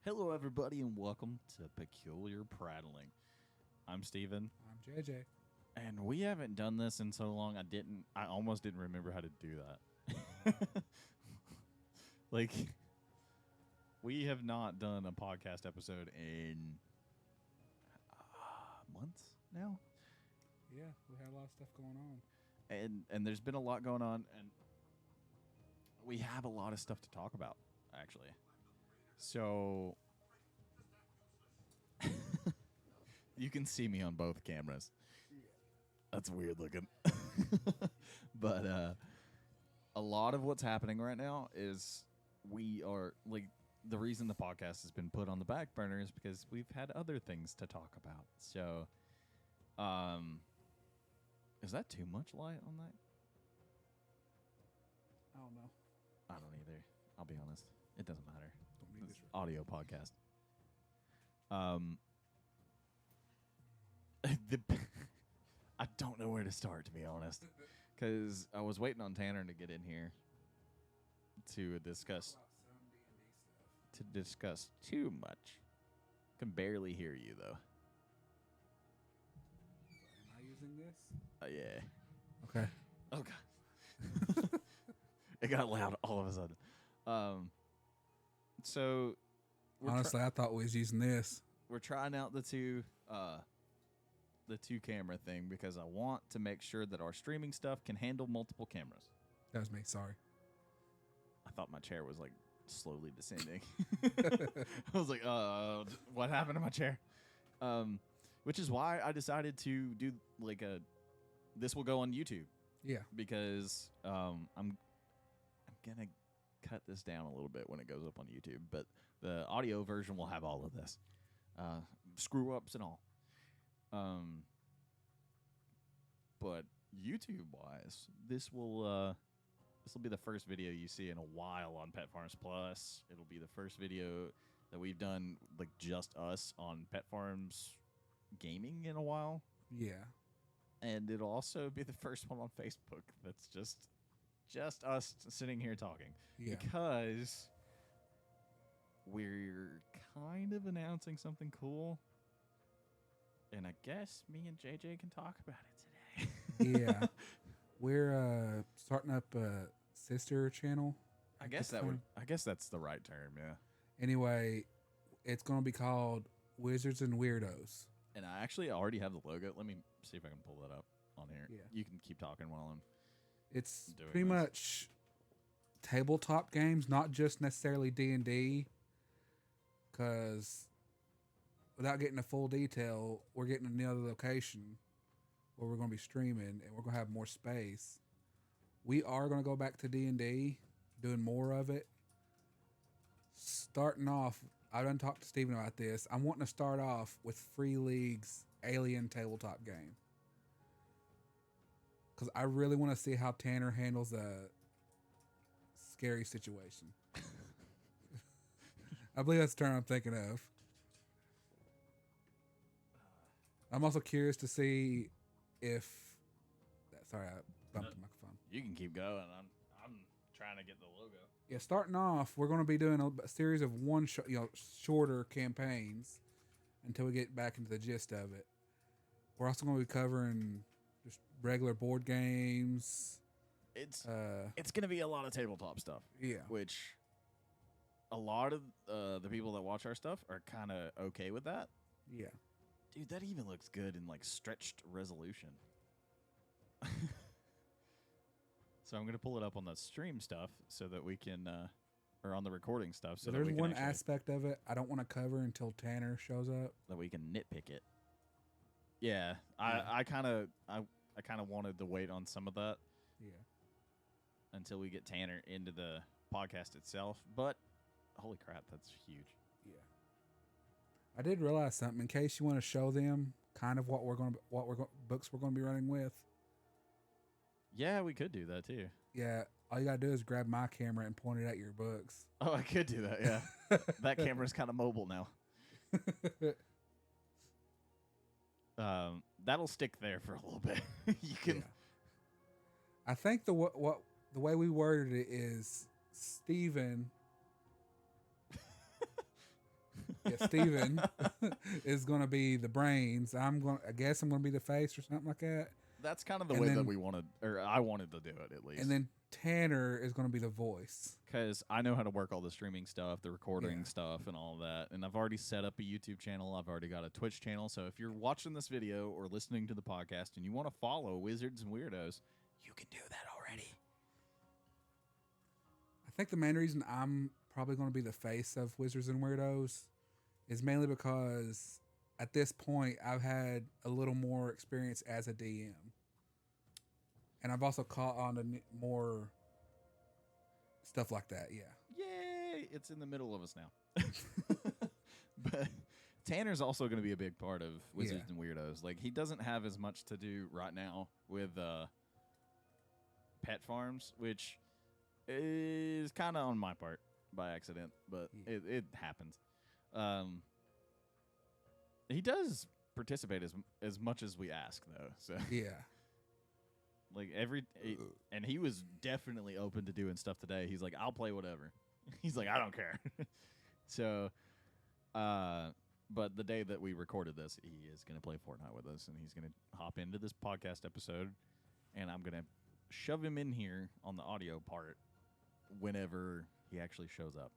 Hello, everybody, and welcome to Peculiar Prattling. I'm Steven. I'm JJ. And we haven't done this in so long, I almost didn't remember how to do that. We have not done a podcast episode in months now. Yeah, we had a lot of stuff going on. And there's been a lot going on, and we have a lot of stuff to talk about, actually. So you can see me on both cameras. That's weird looking. But a lot of what's happening right now is we are the reason the podcast has been put on the back burner is because we've had other things to talk about. So is that too much light on that? I don't know. I don't either. I'll be honest. It doesn't matter. Don't need this audio podcast. I don't know where to start, to be honest, because I was waiting on Tanner to get in here to discuss too much. Can barely hear you though. Am I using this? Yeah. Okay. Oh god. It got loud all of a sudden. So honestly, I thought we was using this. We're trying out the two camera thing because I want to make sure that our streaming stuff can handle multiple cameras. That was me. Sorry. I thought my chair was slowly descending. I was like, what happened to my chair? Which is why I decided to do this will go on YouTube. Yeah. Because I'm gonna cut this down a little bit when it goes up on YouTube, but the audio version will have all of this, screw ups and all. But YouTube wise, this will be the first video you see in a while on PettFarms Plus. It'll be the first video that we've done just us on PettFarms gaming in a while. Yeah. And it'll also be the first one on Facebook that's just us sitting here talking. Yeah. Because we're kind of announcing something cool. And I guess me and JJ can talk about it today. Yeah. We're starting up a sister channel. I guess that's the right term, yeah. Anyway, it's going to be called Wizards and Weirdos. And I actually already have the logo. Let me see if I can pull that up on here. Yeah. You can keep talking while I'm It's doing pretty much tabletop games, not just necessarily D&D. Because without getting a full detail, we're getting another location where we're going to be streaming, and we're going to have more space. We are going to go back to D&D, doing more of it. Starting off, I done talked to Steven about this. I'm wanting to start off with Free League's Alien tabletop game. Because I really want to see how Tanner handles a scary situation. I believe that's the term I'm thinking of. I'm also curious to see if... Sorry, I bumped the microphone. You can keep going. I'm trying to get the logo. Yeah, starting off, we're going to be doing a series of shorter campaigns until we get back into the gist of it. We're also going to be covering just regular board games. It's going to be a lot of tabletop stuff. Yeah. Which a lot of the people that watch our stuff are kind of okay with that. Yeah. Dude, that even looks good in stretched resolution. So I'm going to pull it up on the stream stuff so that we can, or on the recording stuff. So there's one aspect of it I don't want to cover until Tanner shows up. That we can nitpick it. Yeah. I kind of wanted to wait on some of that. Yeah. Until we get Tanner into the podcast itself. But holy crap, that's huge. Yeah. I did realize something. In case you want to show them kind of books we're going to be running with. Yeah, we could do that too. Yeah, all you gotta do is grab my camera and point it at your books. Oh, I could do that. Yeah, that camera's kind of mobile now. That'll stick there for a little bit. You can. Yeah. I think the way we worded it is Steven Steven is going to be the brains. I guess I'm going to be the face or something like that. That's kind of the And way then- that we wanted, or I wanted to do it at least. And then Tanner is going to be the voice. Because I know how to work all the streaming stuff, the recording Yeah. stuff, and all that. And I've already set up a YouTube channel. I've already got a Twitch channel. So if you're watching this video or listening to the podcast and you want to follow Wizards and Weirdos, you can do that already. I think the main reason I'm probably going to be the face of Wizards and Weirdos is mainly because at this point I've had a little more experience as a DM. And I've also caught on to more stuff like that, yeah. Yay! It's in the middle of us now. But Tanner's also going to be a big part of Wizards and Weirdos. Like, he doesn't have as much to do right now with PettFarms, which is kind of on my part by accident, but it happens. He does participate as much as we ask, though. So Yeah. like and he was definitely open to doing stuff today. He's like, I'll play whatever. He's like, I don't care. So, but the day that we recorded this, he is going to play Fortnite with us, and he's going to hop into this podcast episode, and I'm going to shove him in here on the audio part whenever he actually shows up.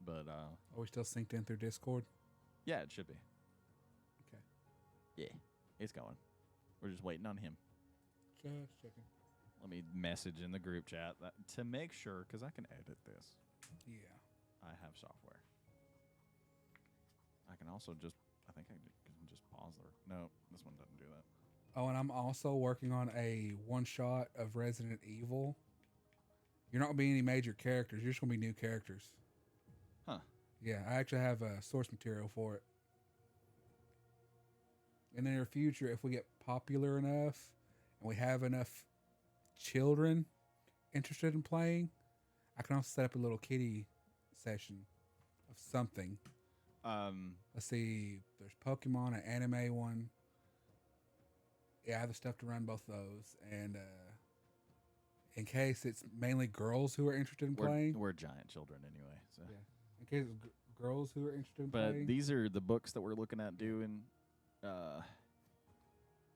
But Are we still synced in through Discord? yeah, it should be. Okay. Yeah, it's going. We're just waiting on him. Just checking. Let me message in the group chat to make sure, because I can edit this. Yeah. I have software. I can also just, I think I can just pause there. No, this one doesn't do that. Oh, and I'm also working on a one-shot of Resident Evil. You're not going to be any major characters. You're just going to be new characters. Huh. Yeah, I actually have source material for it. In the near future, if we get popular enough and we have enough children interested in playing, I can also set up a little kiddie session of something. Let's see. There's Pokemon, an anime one. Yeah, I have the stuff to run both those. And in case it's mainly girls who are interested in playing. We're giant children anyway. So. Yeah. In case it's girls who are interested in But playing. these are the books that we're looking at doing.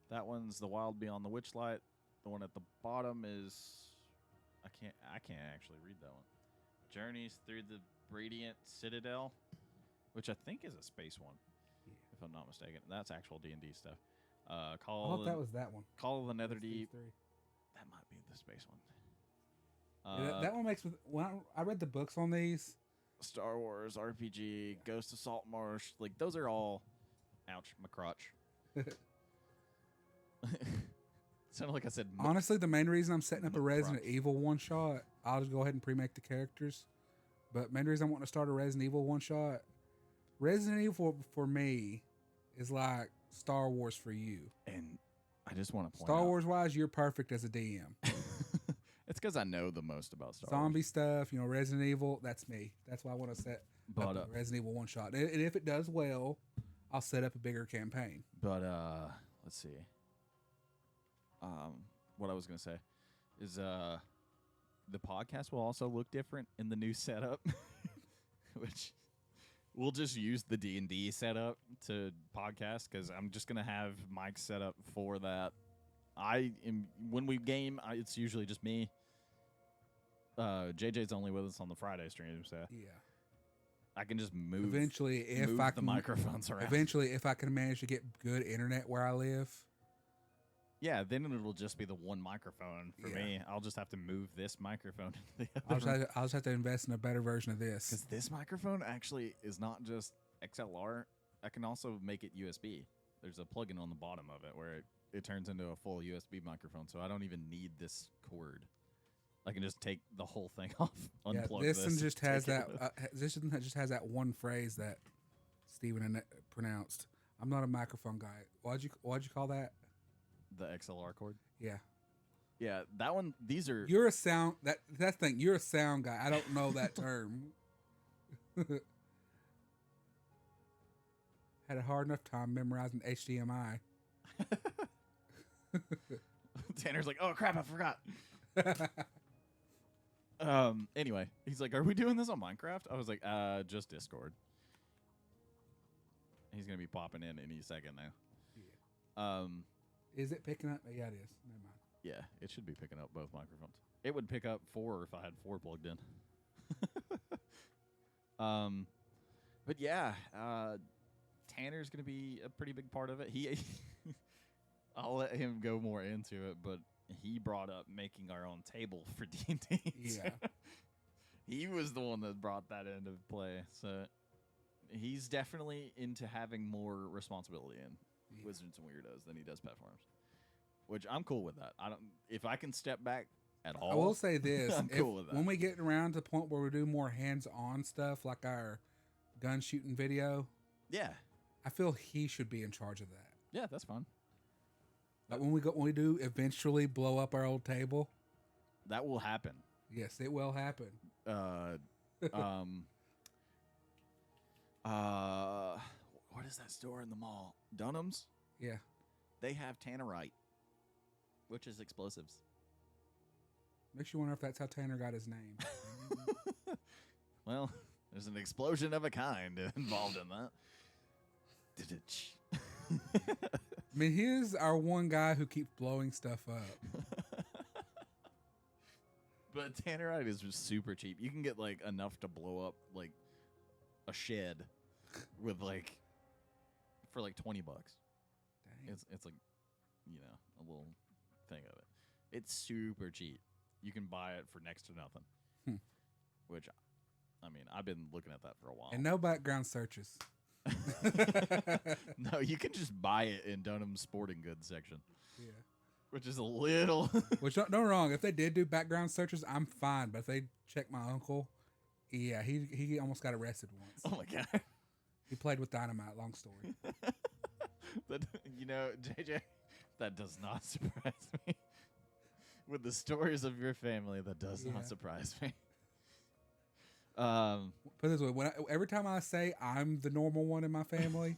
That one's The Wild Beyond the Witchlight. The one at the bottom is I can't actually read that one. Journeys Through the Radiant Citadel, which I think is a space one, if I'm not mistaken. That's actual D&D stuff. I thought that was that one. Call of the That's Netherdeep. these three. That might be the space one. Yeah, that one makes me. When I read the books on these, Star Wars RPG, Ghost of Saltmarsh, like those are all. Ouch, my crotch. Sounded like I said. honestly, the main reason I'm setting up a Resident Evil one shot, I'll just go ahead and pre-make the characters. But main reason I want to start a Resident Evil one shot, Resident Evil for me is like Star Wars for you. And I just want to point Star out, Wars wise, you're perfect as a DM. it's because I know the most about Star Zombie Wars. stuff, Resident Evil, that's me. That's why I want to set But up a Resident Evil one shot. And if it does well, I'll set up a bigger campaign. But let's see. What I was gonna say is the podcast will also look different in the new setup, which we'll just use the D&D setup to podcast because I'm just gonna have Mike set up for that. When we game, it's usually just me. JJ's only with us on the Friday stream, so Yeah. I can just move. Eventually, if move I the can, microphones around. Eventually, if I can manage to get good internet where I live, Yeah, then it'll just be the one microphone for Yeah. me. I'll just have to move this microphone into the other room. I'll just have to invest in a better version of this. Because this microphone actually is not just XLR. I can also make it USB. There's a plug-in on the bottom of it where it turns into a full USB microphone, so I don't even need this cord. I can just take the whole thing off, unplug this one just has take that. it with- This one just has that one phrase that Steven pronounced. I'm not a microphone guy. Why'd you call that? the XLR cord. Yeah, Yeah, that one. These are. you're a sound that thing. You're a sound guy. I don't know that term. Had a hard enough time memorizing HDMI. Tanner's like, oh crap, I forgot. Anyway, he's like, are we doing this on Minecraft? I was like, just Discord. He's gonna be popping in any second now. Yeah. Is it picking up? Yeah, it is. Never mind. Yeah, it should be picking up both microphones. It would pick up 4 if I had 4 plugged in. But yeah, Tanner's gonna be a pretty big part of it. I'll let him go more into it, but he brought up making our own table for D&D. Yeah. He was the one that brought that into play, so he's definitely into having more responsibility in Wizards and Weirdos than he does PettFarms, which I'm cool with that. If I can step back at all. I will say this: I'm cool with that. When we get around to the point where we do more hands-on stuff, like our gun shooting video, yeah, I feel he should be in charge of that. Yeah, that's fun. Like when we do eventually blow up our old table, that will happen. Yes, it will happen. What is that store in the mall? Dunham's? Yeah. They have tannerite, which is explosives. Makes you wonder if that's how Tanner got his name. Well, there's an explosion of a kind involved in that. I mean, he's our one guy who keeps blowing stuff up. But tannerite is just super cheap. You can get like enough to blow up like a shed with like for like $20. Dang. It's like, you know, a little thing of it. It's super cheap. You can buy it for next to nothing. Which, I mean, I've been looking at that for a while. And no background searches. No, you can just buy it in Dunham's sporting goods section. Yeah. Which is a little... Which, don't wrong. If they did do background searches, I'm fine. But if they check my uncle, yeah, he almost got arrested once. Oh, my God. He played with dynamite. Long story. But, you know, JJ, that does not surprise me. With the stories of your family, that does not surprise me. Put it this way, every time I say I'm the normal one in my family,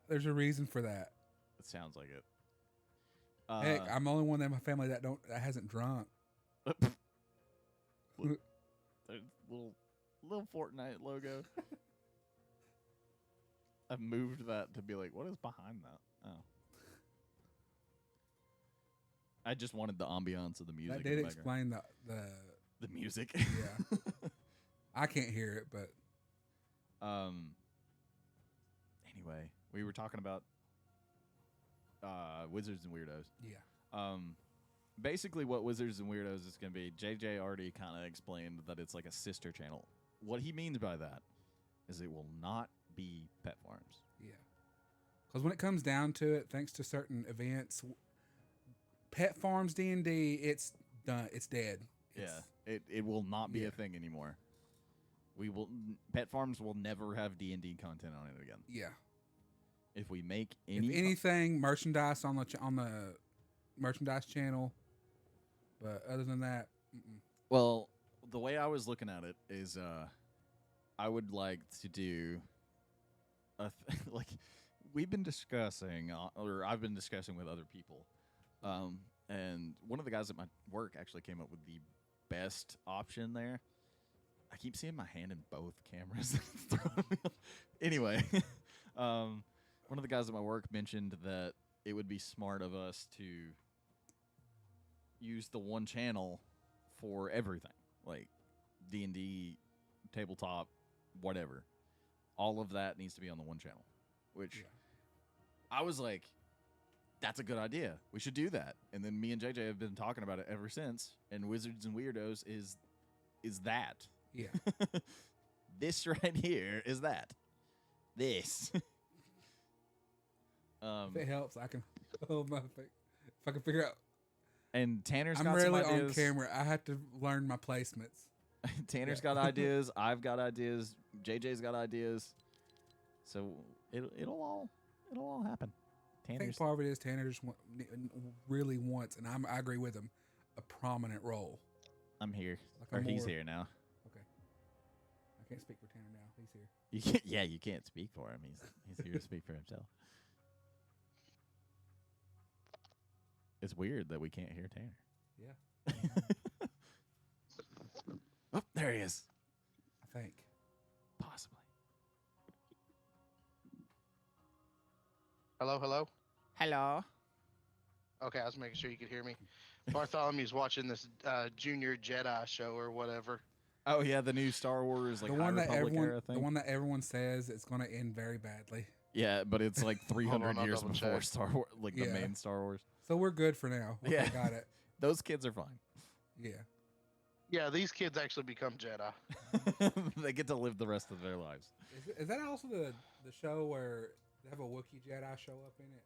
there's a reason for that. It sounds like it. Heck, I'm the only one in my family that hasn't drunk. There's little Fortnite logo. I've moved that to be like, what is behind that? Oh. I just wanted the ambiance of the music. That did explain the music. Yeah. I can't hear it, but anyway, we were talking about Wizards and Weirdos. Yeah. Basically what Wizards and Weirdos is going to be, JJ already kind of explained that it's like a sister channel. What he means by that is it will not be PettFarms. Yeah. Because when it comes down to it, thanks to certain events, PettFarms D&D, it's done. It's dead. It will not be a thing anymore. PettFarms will never have D&D content on it again. Yeah. If we make anything, merchandise on the merchandise channel, but other than that, well, the way I was looking at it is, I would like to do like we've been discussing, or I've been discussing with other people, and one of the guys at my work actually came up with the best option there. I keep seeing my hand in both cameras. Anyway, one of the guys at my work mentioned that it would be smart of us to use the one channel for everything, like D&D, tabletop, whatever. All of that needs to be on the one channel, which I was like, that's a good idea. We should do that. And then me and JJ have been talking about it ever since. And Wizards and Weirdos is that. Yeah. This right here is that. This. If it helps, I can hold my face. If I can figure out. And Tanner's I'm got rarely some ideas. on camera. I have to learn my placements. Tanner's got ideas. I've got ideas. JJ's got ideas. So it'll all happen. I think part of it is Tanner just really wants, and I agree with him, a prominent role. I'm here. Like he's here now. Okay. I can't speak for Tanner now. He's here. You can't speak for him. He's here to speak for himself. It's weird that we can't hear Tanner. Yeah. Oh, there he is. I think. Possibly. Hello, hello. Hello. Okay, I was making sure you could hear me. Bartholomew's watching this Junior Jedi show or whatever. Oh yeah, the new Star Wars like The High one that Republic everyone, era the thing. one that everyone says it's going to end very badly. Yeah, but it's like Hold 300 on, I'll years double before check. Star Wars, like the Yeah. main Star Wars. So we're good for now. Okay, Yeah. got it. Those kids are fine. Yeah. Yeah, these kids actually become Jedi. They get to live the rest of their lives. Is that also the show where they have a Wookiee Jedi show up in it?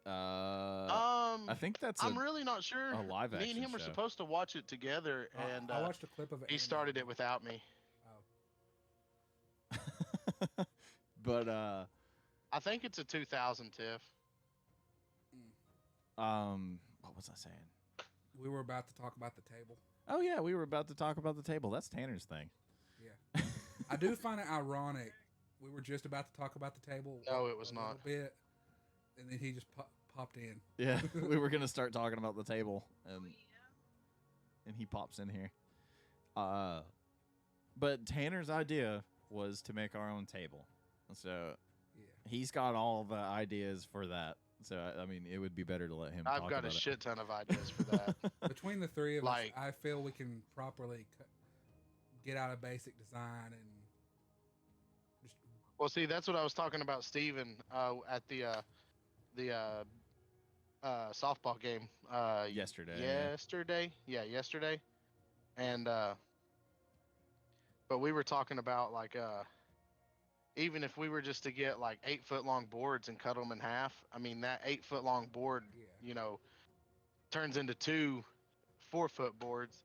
I think that's I'm really not sure. a live Me and action him were show. supposed to watch it together, and I watched a clip of it. he started it without me. Oh. But I think it's a 2000 TIFF. what was I saying? We were about to talk about the table. Oh yeah, we were about to talk about the table. That's Tanner's thing. Yeah. I do find it ironic. We were just about to talk about the table. No, it was a not. little bit, and then he just popped in. Yeah, we were gonna start talking about the table, and he pops in here. But Tanner's idea was to make our own table, so Yeah. he's got all the ideas for that. So I mean, it would be better to let him. I've talk got about a it. shit ton of ideas for that. Between the three of Like- us, I feel we can properly get out a basic design and just Well, see, that's what I was talking about, Steven, at the softball game Yesterday. yesterday, and but we were talking about like even if we were just to get like 8-foot long boards and cut them in half, I mean that 8-foot long board, yeah. Turns into 2 4-foot boards,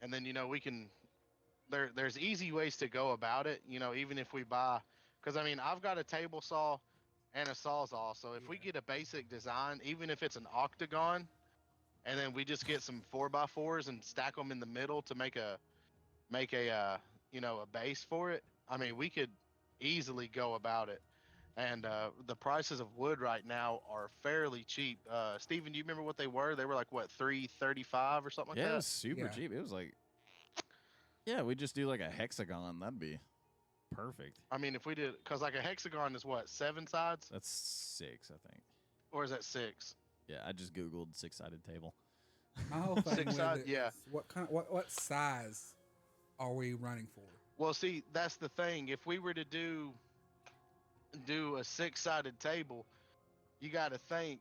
and then we can there's easy ways to go about it, even if we buy, because I mean I've got a table saw and a sawzall, so if we Yeah. get a basic design, even if it's an octagon, and then we just get some 4x4s and stack them in the middle to make a a base for it, I mean we could easily go about it. And the prices of wood right now are fairly cheap. Steven, do you remember what they were? They were like what, $3.35 or something like Yeah, it that? was super Yeah. cheap. It was like, yeah, we just do like a hexagon. That'd be perfect. I mean, if we did, because like a hexagon is what, 7 sides, That's 6, I think. or is that 6? Yeah, I just googled 6-sided table. My whole thing Six with side, it yeah. is what size are we running for? Well, see, that's the thing. If we were to do a 6-sided table, you got to think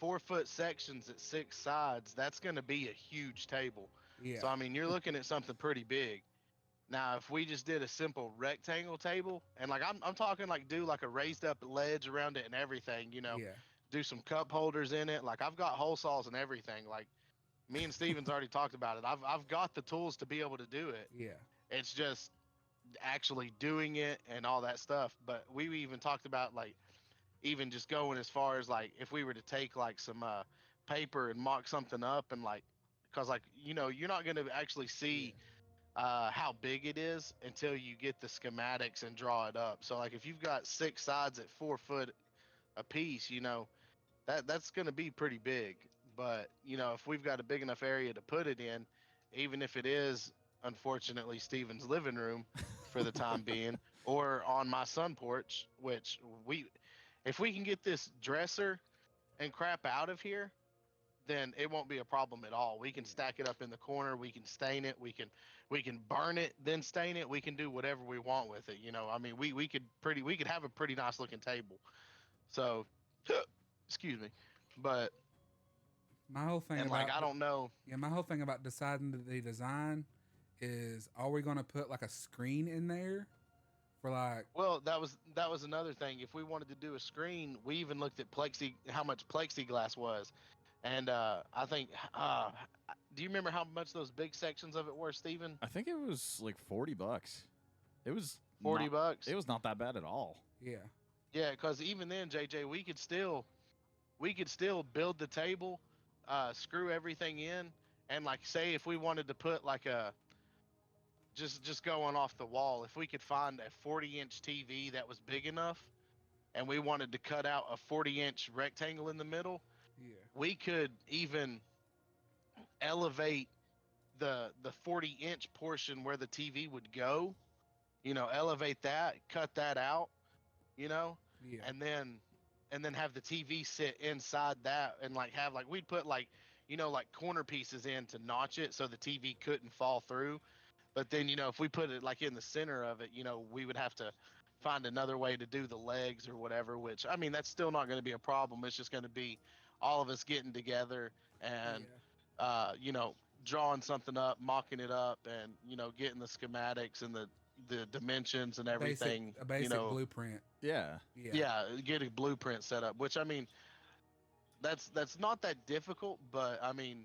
4-foot sections at 6 sides. That's going to be a huge table. Yeah. So I mean, you're looking at something pretty big. Now, if we just did a simple rectangle table, and like I'm talking like do like a raised up ledge around it and everything, Yeah. do some cup holders in it. Like I've got hole saws and everything. Like me and Steven's already talked about it. I've got the tools to be able to do it. Yeah. It's just actually doing it and all that stuff. But we even talked about like even just going as far as like if we were to take like some paper and mock something up, and like, because like you're not going to actually see how big it is until you get the schematics and draw it up. So like if you've got 6 sides at 4 foot a piece, that's going to be pretty big. But if we've got a big enough area to put it in, even if it is unfortunately Steven's living room for the time being, or on my sun porch, which if we can get this dresser and crap out of here, then it won't be a problem at all. We can stack it up in the corner, we can stain it, we can burn it, then stain it, we can do whatever we want with it. I mean we could have a pretty nice looking table. So excuse me. But My whole thing and about like I don't know. Yeah, my whole thing about deciding the design is, are we going to put like a screen in there for like? Well, that was another thing. If we wanted to do a screen, we even looked at how much plexiglass was, and I think, do you remember how much those big sections of it were, Steven? I think it was like $40. It was $40. It was not that bad at all. Yeah. Yeah, because even then, JJ, we could still build the table, screw everything in, and like say if we wanted to put like a just going off the wall, if we could find a 40-inch TV that was big enough, and we wanted to cut out a 40-inch rectangle in the middle, Yeah. we could even elevate the 40-inch portion where the TV would go, elevate that, cut that out, Yeah. and then and then have the TV sit inside that, and like have like we'd put like like corner pieces in to notch it so the TV couldn't fall through. But then if we put it like in the center of it, we would have to find another way to do the legs or whatever. Which I mean, that's still not going to be a problem. It's just going to be all of us getting together and Yeah. drawing something up, mocking it up, and getting the schematics and the dimensions and everything. A basic blueprint. Yeah. Yeah. Yeah, get a blueprint set up. Which I mean, that's not that difficult, but I mean,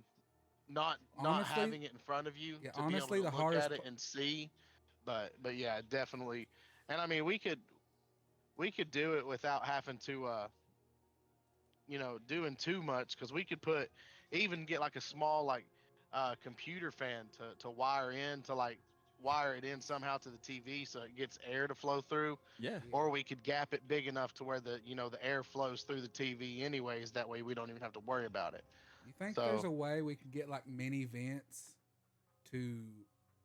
not Honestly, having it in front of you yeah, to honestly, be able the to look hardest at it and see. But yeah, definitely. And I mean, we could do it without having to doing too much, because we could even get like a small like computer fan to wire in, to like wire it in somehow to the TV so it gets air to flow through, Yeah. or we could gap it big enough to where the air flows through the TV anyways. That way we don't even have to worry about it. You think So- there's a way we can get like mini vents to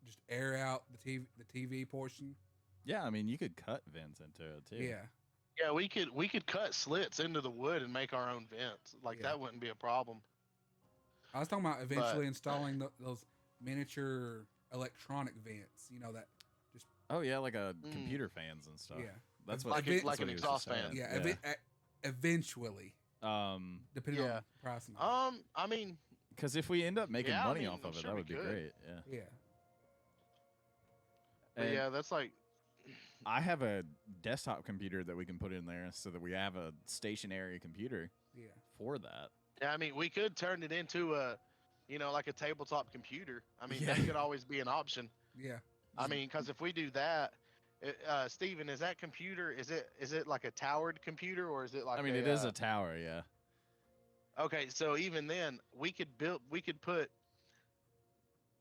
just air out the TV portion? Yeah, I mean, you could cut vents into it too. Yeah. Yeah, we could cut slits into the wood and make our own vents. Like Yeah. that wouldn't be a problem. I was talking about eventually installing those miniature electronic vents. You know that just Oh yeah, like a computer fans and stuff. yeah. That's Like what a- that's like what an he was exhaust just fan. saying. Yeah, eventually, depending Yeah. on pricing. I mean, Because if we end up making Yeah, I money mean, off I'm of it, sure that we would be could. great. Yeah. Yeah. but And yeah, that's like I have a desktop computer that we can put in there so that we have a stationary computer Yeah. for that. yeah. I mean, we could turn it into like a tabletop computer. I mean, Yeah. that could always be an option. Yeah. I mean, because if we do that, Steven, is that computer? Is it like a towered computer, or is it like? I mean, it is a tower, yeah. Okay, so even then, we could put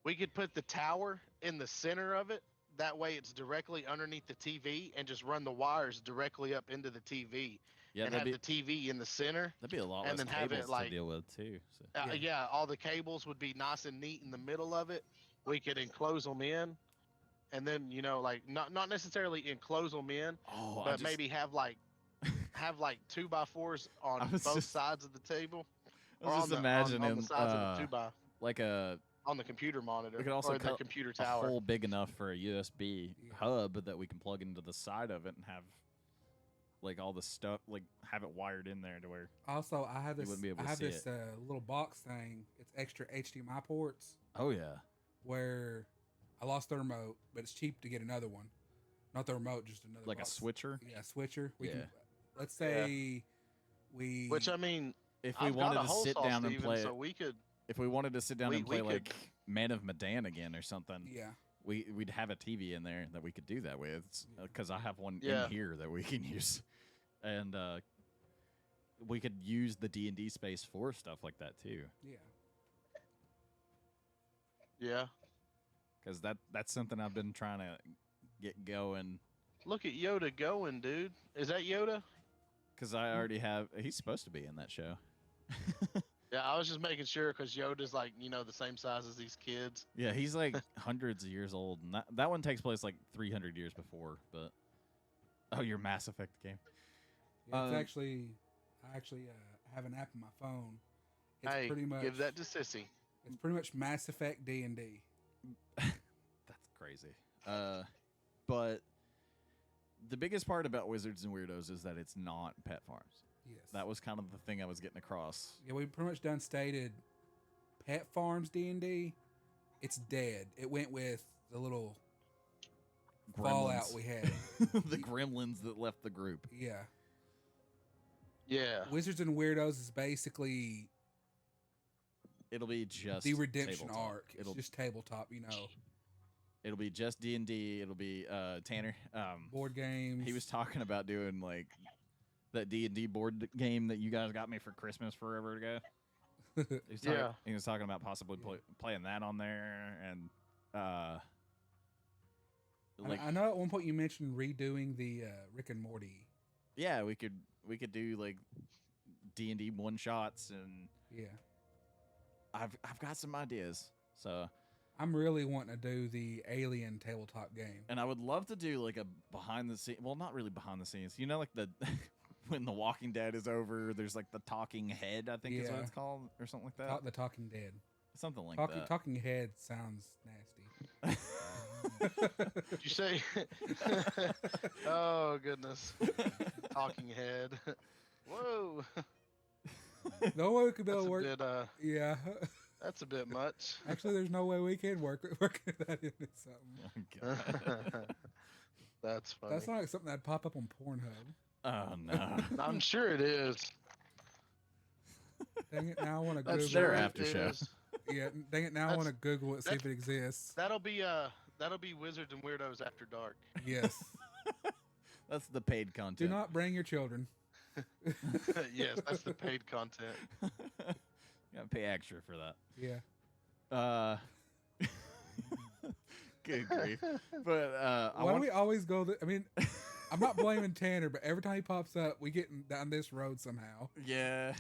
the tower in the center of it. That way, it's directly underneath the TV, and just run the wires directly up into the TV, Yeah, and have the TV in the center. that'd be a lot and less then have it, cables to like- deal with too. So. Yeah. Yeah, all the cables would be nice and neat in the middle of it. We could enclose them in, and then like not necessarily enclose them in, Oh, but maybe have like 2x4s I on was both just- sides of the table, I was just on imagining the sides of the 2x like a on the computer monitor, We could also or the cut computer a tower. hole big enough for a USB Yeah. hub that we can plug into the side of it and have like all the stuff, like have it wired in there to where Also, I have this. wouldn't be able I to have see this little box thing. It's extra HDMI ports oh yeah, where I lost the remote, but it's cheap to get another one. Not the remote, just another. like a box. switcher. Yeah, switcher. We Yeah. can. Let's say we. Which I mean, If we I've got wanted a to hole sit saw, down and Steven, play, so we could. if we wanted to sit down and we play could- like Man of Medan again or something, Yeah. we'd have a TV in there that we could do that with. Because I have one Yeah. in here that we can use, and we could use the D&D space for stuff like that too. Yeah. Yeah. Because that's something I've been trying to get going. Look at Yoda going, dude. Is that Yoda? Because I already have. He's supposed to be in that show. Yeah, I was just making sure because Yoda's like the same size as these kids. Yeah, he's like hundreds of years old, and that one takes place like 300 years before. But your Mass Effect game. Yeah, it's Um, actually, I actually have an app on my phone. It's Hey, pretty much give that to Sissy. It's pretty much Mass Effect D&D. That's crazy. But the biggest part about Wizards and Weirdos is that it's not PettFarms. Yes. That was kind of the thing I was getting across. Yeah, we pretty much done stated PettFarms D&D. It's dead. It went with the little fallout Gremlins. we had. The gremlins that left the group. Yeah. Yeah. Wizards and Weirdos is basically It'll be just the redemption tabletop. arc. It's It'll just tabletop, it'll be just D&D. It'll be Tanner. Board games. He was talking about doing like that D&D board game that you guys got me for Christmas forever ago. Yeah. He was talking about possibly playing that on there, and like I know at one point you mentioned redoing the Rick and Morty. yeah, we could do like D&D one shots, and Yeah. I've got some ideas. So I'm really wanting to do the Alien tabletop game. and I would love to do like a behind the scenes. Well, not really behind the scenes. You know, like the when The Walking Dead is over, there's like the talking head, I think is what Yeah. it's called, or something like that. The Talking Dead. Something like Talking that. Talking Head sounds nasty. Did you say? Oh goodness. Talking head. Whoa. No way we could be able That's to a work. bit. Yeah. That's a bit much. Actually, there's no way we can work that into something. Oh, God. That's funny. That's not like something that'd pop up on Pornhub. Oh, no. I'm sure it is. Dang it! Now I want to That's Google. their sure it. after it show. is. Yeah. Dang it! Now I want to Google it, see if it exists. That'll be Wizards and Weirdos After Dark. Yes. That's the paid content. Do not bring your children. Yes, that's the paid content. You gotta pay extra for that. Yeah. Good grief. But Why do we always go? I mean, I'm not blaming Tanner, but every time he pops up, we get down this road somehow. Yeah.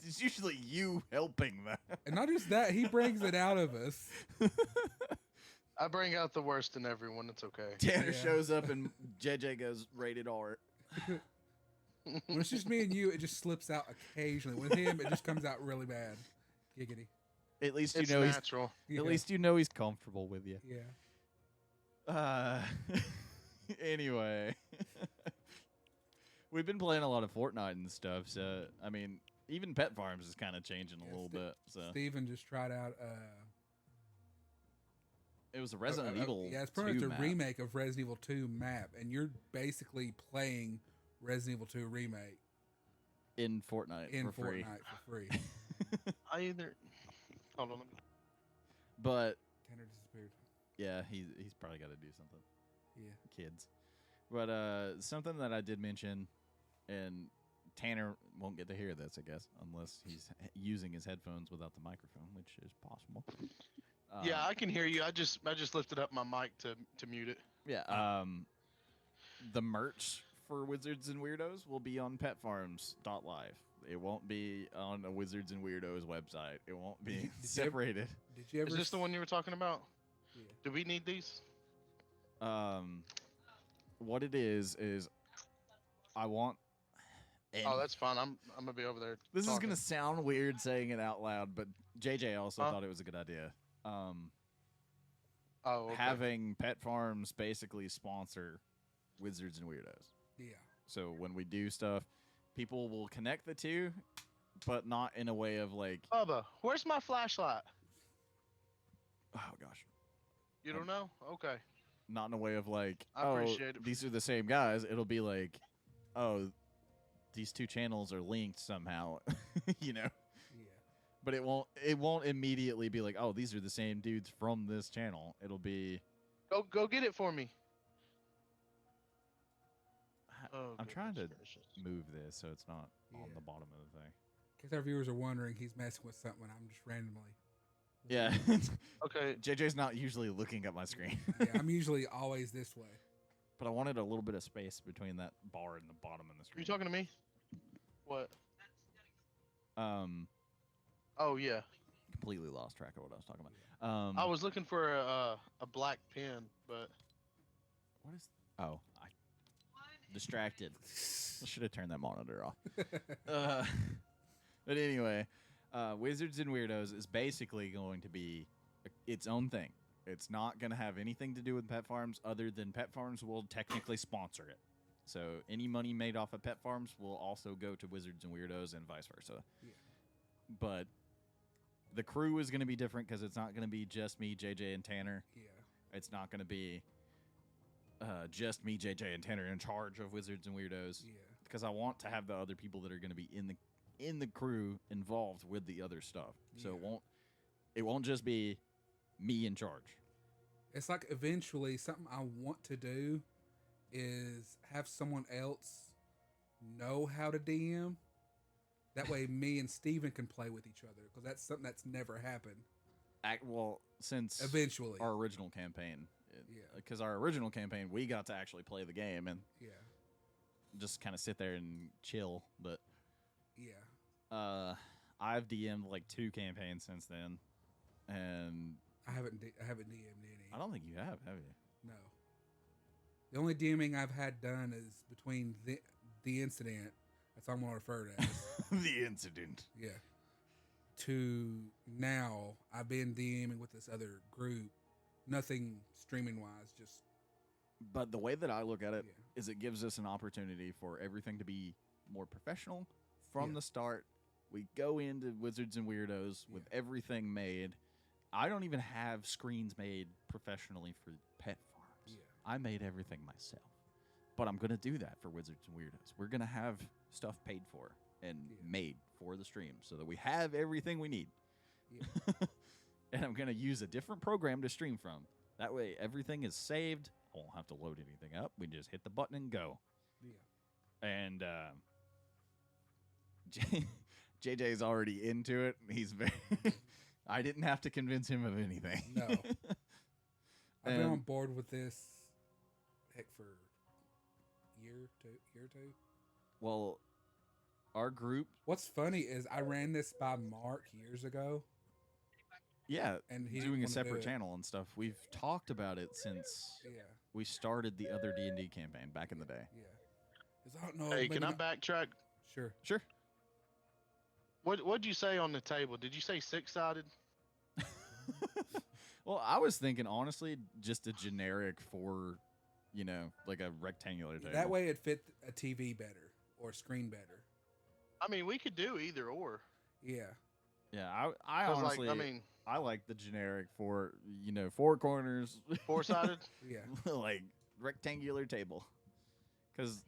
It's usually you helping that. And not just that, he brings it out of us. I bring out the worst in everyone. It's okay. Tanner Yeah. shows up and JJ goes rated R. When it's just me and you, it just slips out occasionally. With him, it just comes out really bad. Giggity. At least It's you know natural. Yeah. at least you know he's comfortable with you. Yeah. Anyway. We've been playing a lot of Fortnite and stuff, so I mean, even PettFarms is kind of changing a little bit. So Steven just tried out. it was a Resident Evil. Yeah, it's pretty much 2 a map. remake of Resident Evil 2 map, and you're basically playing Resident Evil 2 remake in Fortnite in for free. Fortnite for free. I either. Hold on. But Tanner disappeared. yeah, he's probably got to do something. Yeah. Kids. But something that I did mention, and Tanner won't get to hear this, I guess, unless he's using his headphones without the microphone, which is possible. Yeah, I can hear you. I just lifted up my mic to mute it. Yeah. The merch for Wizards and Weirdos will be on PettFarms.live. It won't be on a Wizards and Weirdos website. It won't be Did you separated. Did you ever? Is this the one you were talking about? Yeah. Do we need these? What it is I want. And Oh, that's fine. I'm gonna be over there. this is talking. gonna sound weird saying it out loud, but JJ also Huh? thought it was a good idea. Oh, okay. Having PettFarms basically sponsor Wizards and Weirdos. Yeah. So when we do stuff, people will connect the two, but not in a way of like, Bubba, where's my flashlight? oh gosh, You don't know? Okay. not in a way of like, I oh, appreciate it. these are the same guys. It'll be like, oh, these two channels are linked somehow, you know. Yeah. But it won't immediately be like, oh, these are the same dudes from this channel. It'll be. Go get it for me. Oh, I'm trying to goodness gracious. move this so it's not on Yeah. the bottom of the thing. In case our viewers are wondering, he's messing with something. I'm just randomly. Yeah. Okay. JJ's not usually looking at my screen. Yeah, I'm usually always this way. But I wanted a little bit of space between that bar and the bottom of the Are screen. you talking to me? What? Oh yeah. Completely lost track of what I was talking about. I was looking for a black pen, but What is? Oh, I distracted. I should have turned that monitor off. But anyway, Wizards and Weirdos is basically going to be its own thing. It's not going to have anything to do with PettFarms other than PettFarms will technically sponsor it. So any money made off of PettFarms will also go to Wizards and Weirdos and vice versa. Yeah. But the crew is going to be different because it's not going to be just me, JJ, and Tanner. Yeah. It's not going to be just me, JJ, and Tanner in charge of Wizards and Weirdos. Yeah. Because I want to have the other people that are going to be in the crew involved with the other stuff. So Yeah. it won't just be me in charge. It's like eventually something I want to do is have someone else know how to DM. That way, me and Steven can play with each other because that's something that's never happened. Well, since Eventually, our original campaign, Yeah. because our original campaign we got to actually play the game and yeah, just kind of sit there and chill. But yeah. I've DM'd like 2 campaigns since then, and I haven't DM'd any. I don't think you have you? No. The only DMing I've had done is between the incident. That's all I'm gonna refer to as. The incident. Yeah. To now, I've been DMing with this other group. Nothing streaming wise, just But the way that I look at it yeah. is it gives us an opportunity for everything to be more professional from Yeah. the start. We go into Wizards and Weirdos with everything made. I don't even have screens made professionally for PettFarms. Yeah. I made everything myself. But I'm going to do that for Wizards and Weirdos. We're going to have stuff paid for and made for the stream so that we have everything we need. Yeah. And I'm going to use a different program to stream from. That way everything is saved. I won't have to load anything up. We just hit the button and go. Yeah. And JJ's already into it. He's very. I didn't have to convince him of anything. No. I've been on board with this, heck, for year or two. Well, our group. What's funny is I ran this by Mark years ago. Yeah, and he doing a didn't wanna do separate it. channel and stuff. We've talked about it since Yeah. we started the other D&D campaign back in the day. Yeah. It's, oh, no, Hey, maybe can I not. backtrack? Sure. Sure. What'd you say on the table? Did you say 6-sided? Well, I was thinking, honestly, just a generic for, like a rectangular table. That way it fit a TV better or a screen better. I mean, we could do either or. Yeah. Yeah, I 'Cause, honestly, like, I mean, I like the generic for, 4 corners. 4-sided. Yeah. Like rectangular table. Because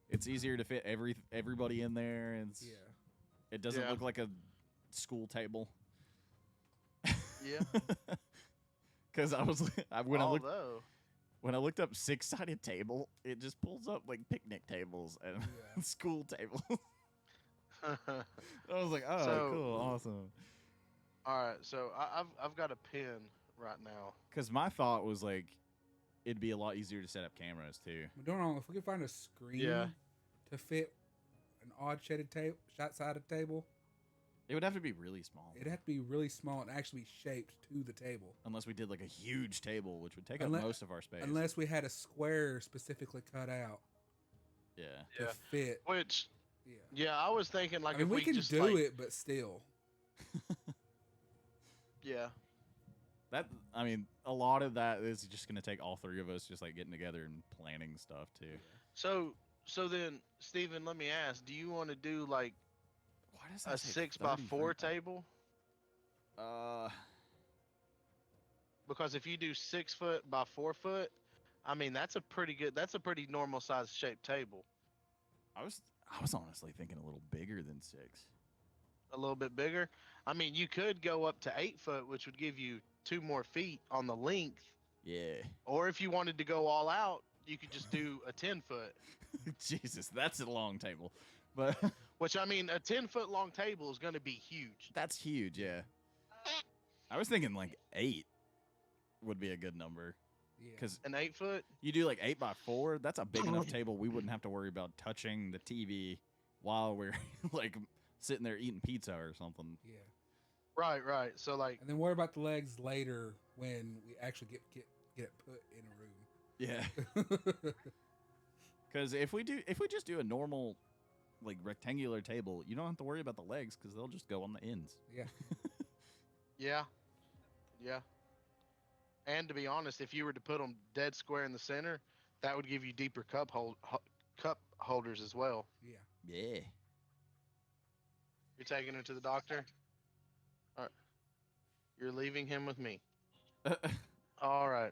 it's easier to fit everybody in there. And Yeah. it doesn't Yeah. look like a school table. Yeah. Because when Although, I looked up 6-sided table, it just pulls up like picnic tables and Yeah. school tables. I was like, oh, So- cool, awesome. all right. So I've got a pin right now. Because my thought was like, it'd be a lot easier to set up cameras too. We don't know if we can find a screen Yeah. to fit an odd shaded table, shot-sided table. It would have to be really small. It'd have to be really small and actually be shaped to the table. Unless we did like a huge table, which would take Unle- up most of our space. Unless we had a square specifically cut out Yeah. to Yeah. fit. Which, Yeah. yeah, I was thinking like I mean, if we can just do like, it, but still. Yeah. A lot of that is just going to take all three of us just like getting together and planning stuff too. So then, Steven, let me ask: do you want to do like Why does a that say 6x4 33? table? Because if you do 6 foot by 4 foot, I mean that's a pretty normal size shaped table. I was honestly thinking a little bigger than 6. A little bit bigger. I mean, you could go up to 8 foot, which would give you 2 more feet on the length. Yeah. Or if you wanted to go all out, you could just do a 10 foot. Jesus, that's a long table. But Which, I mean, a 10-foot long table is going to be huge. that's huge, yeah. I was thinking like 8 would be a good number. Yeah. Because An 8 foot? you do like 8x4, that's a big enough table we wouldn't have to worry about touching the TV while we're like sitting there eating pizza or something. Yeah. Right. So, like, And then worry about the legs later when we actually get it put in a room. Yeah. Because if we just do a normal like rectangular table, you don't have to worry about the legs because they'll just go on the ends. Yeah. yeah. And to be honest, if you were to put them dead square in the center, that would give you deeper cup holders as well. Yeah. Yeah. You're taking him to the doctor? All right. You're leaving him with me. Oh All right.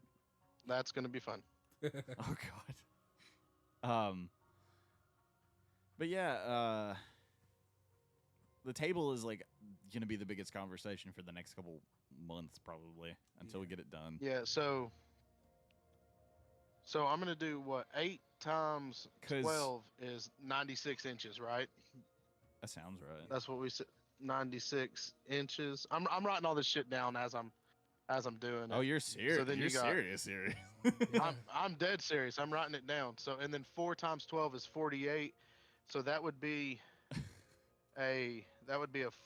That's going to be fun. God. But yeah, the table is like gonna be the biggest conversation for the next couple months probably until we get it done. Yeah, so I'm going to do what? 8 times 'Cause- 12 is 96 inches, right? That sounds right. That's what we said. 96 inches. I'm writing all this shit down as I'm doing it. Oh, you're serious. So then you're you got- serious. Yeah. I'm dead serious. I'm writing it down. So and then 4 times 12 is 48. So that would be a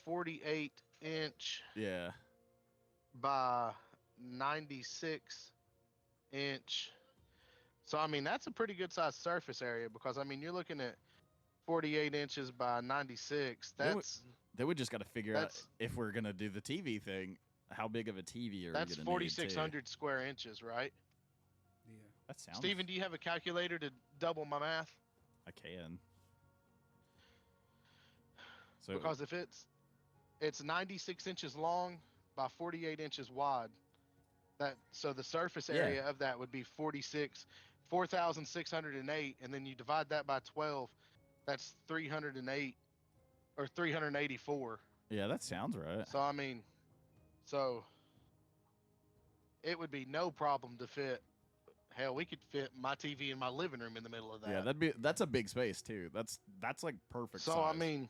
48 inch Yeah. by 96 inch. So I mean that's a pretty good sized surface area because I mean you're looking at 48 inches by 96. They would just got to figure out That's if we're gonna do the TV thing. How big of a TV are we that's gonna need too? 4,600 square inches, right? Yeah. That sounds. Steven, do you have a calculator to double my math? I can. So Because if it's 96 inches long by 48 inches wide, so the surface area of that would be 4,608, and then you divide that by 12, that's 308 or 384. yeah, that sounds right. So I mean, so it would be no problem to fit. Hell, we could fit my TV in my living room in the middle of that. Yeah, that's a big space too. That's like perfect. So size.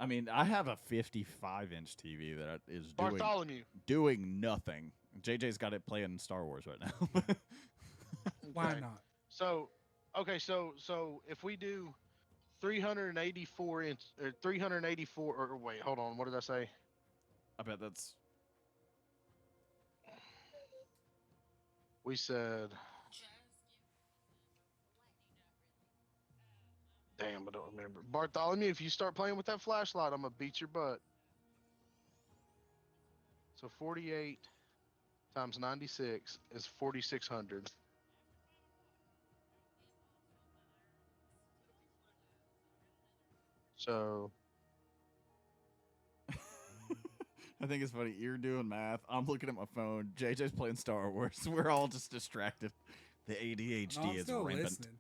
I mean, I have a 55-inch TV that is Bartholomew. doing nothing. JJ's got it playing Star Wars right now. Why Okay. not? So, okay, so if we do 384 inch or 384 or wait, hold on, what did I say? I bet that's We said, damn, I don't remember. Bartholomew, if you start playing with that flashlight, I'm gonna beat your butt. So 48 times 96 is 4,600. So I think it's funny. You're doing math. I'm looking at my phone. JJ's playing Star Wars. We're all just distracted. The ADHD No, I'm is still rampant. listening.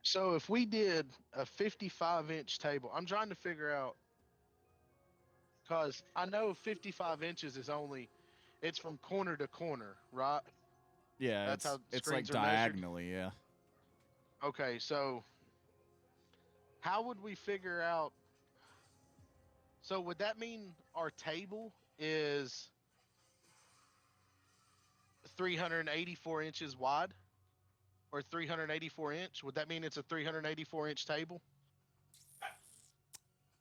So if we did a 55-inch table, I'm trying to figure out, because I know 55 inches is it's from corner to corner, right? Yeah, That's how it's like screens are measured? diagonally. Yeah. Okay, so how would we figure out? So would that mean our table is 384 inches wide? Or 384 inch? Would that mean it's a 384 inch table?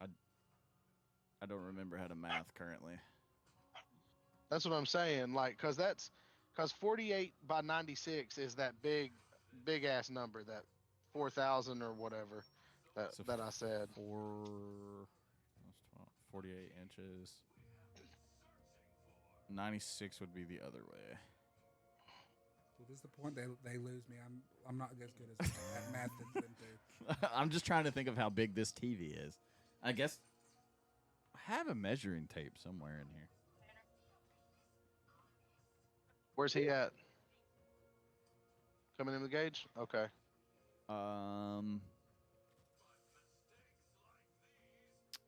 I don't remember how to math currently. That's what I'm saying. Like, because 48 by 96 is that big ass number, that 4,000 or whatever So that I said. 48 inches. 96 would be the other way. So this is the point they lose me. I'm not as good as at math as them two. I'm just trying to think of how big this TV is. I guess I have a measuring tape somewhere in here. Where's he at? Coming in the gauge? Okay.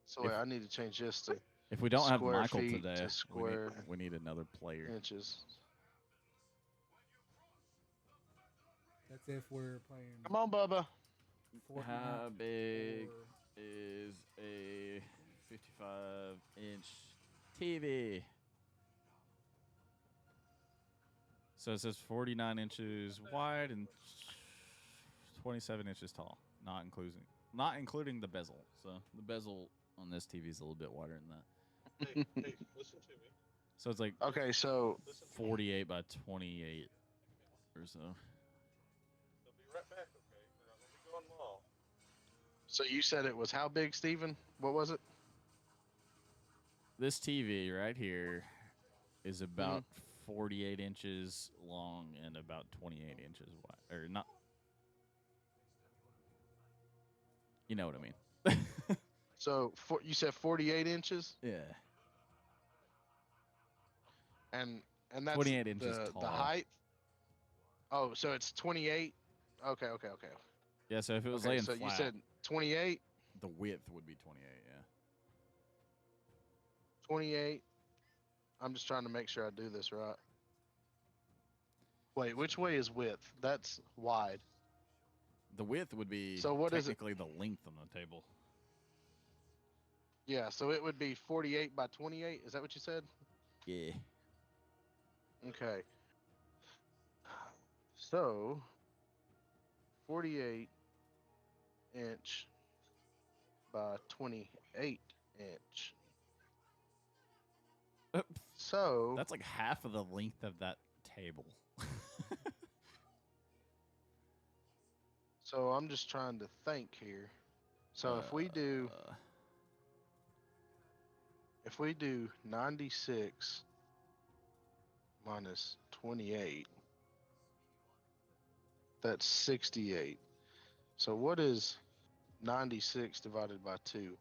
So wait, I need to change this to If we don't have square Michael feet today, to square we need another player. inches. That's if we're playing. Come on, Bubba. Fortnite How big or- is a 55-inch TV? So it says 49 inches wide and 27 inches tall, not including the bezel. So the bezel on this TV is a little bit wider than that. Hey, listen to me. So it's like Okay, so Listen to me. 48 by 28 or so. I'll be right back, okay? We're not gonna be gone long. so you said it was how big, Steven? What was it? This TV right here is about 48 inches long and about 28 inches wide. Or not. You know what I mean. So you said 48 inches, Yeah. and that's 28 inches the tall. height. Oh, so it's 28. Okay. Yeah, so if it was Okay, laying so flat, you said 28. the width would be 28, yeah. 28. I'm just trying to make sure I do this right. Wait, which way is width? That's wide. The width would be So what is it? technically the length on the table. Yeah, so it would be 48 by 28. Is that what you said? Yeah. Okay. So 48 inch by 28 inch. So That's like half of the length of that table. So I'm just trying to think here. So if we do 96 minus 28, that's 68. So what is 96 divided by 2?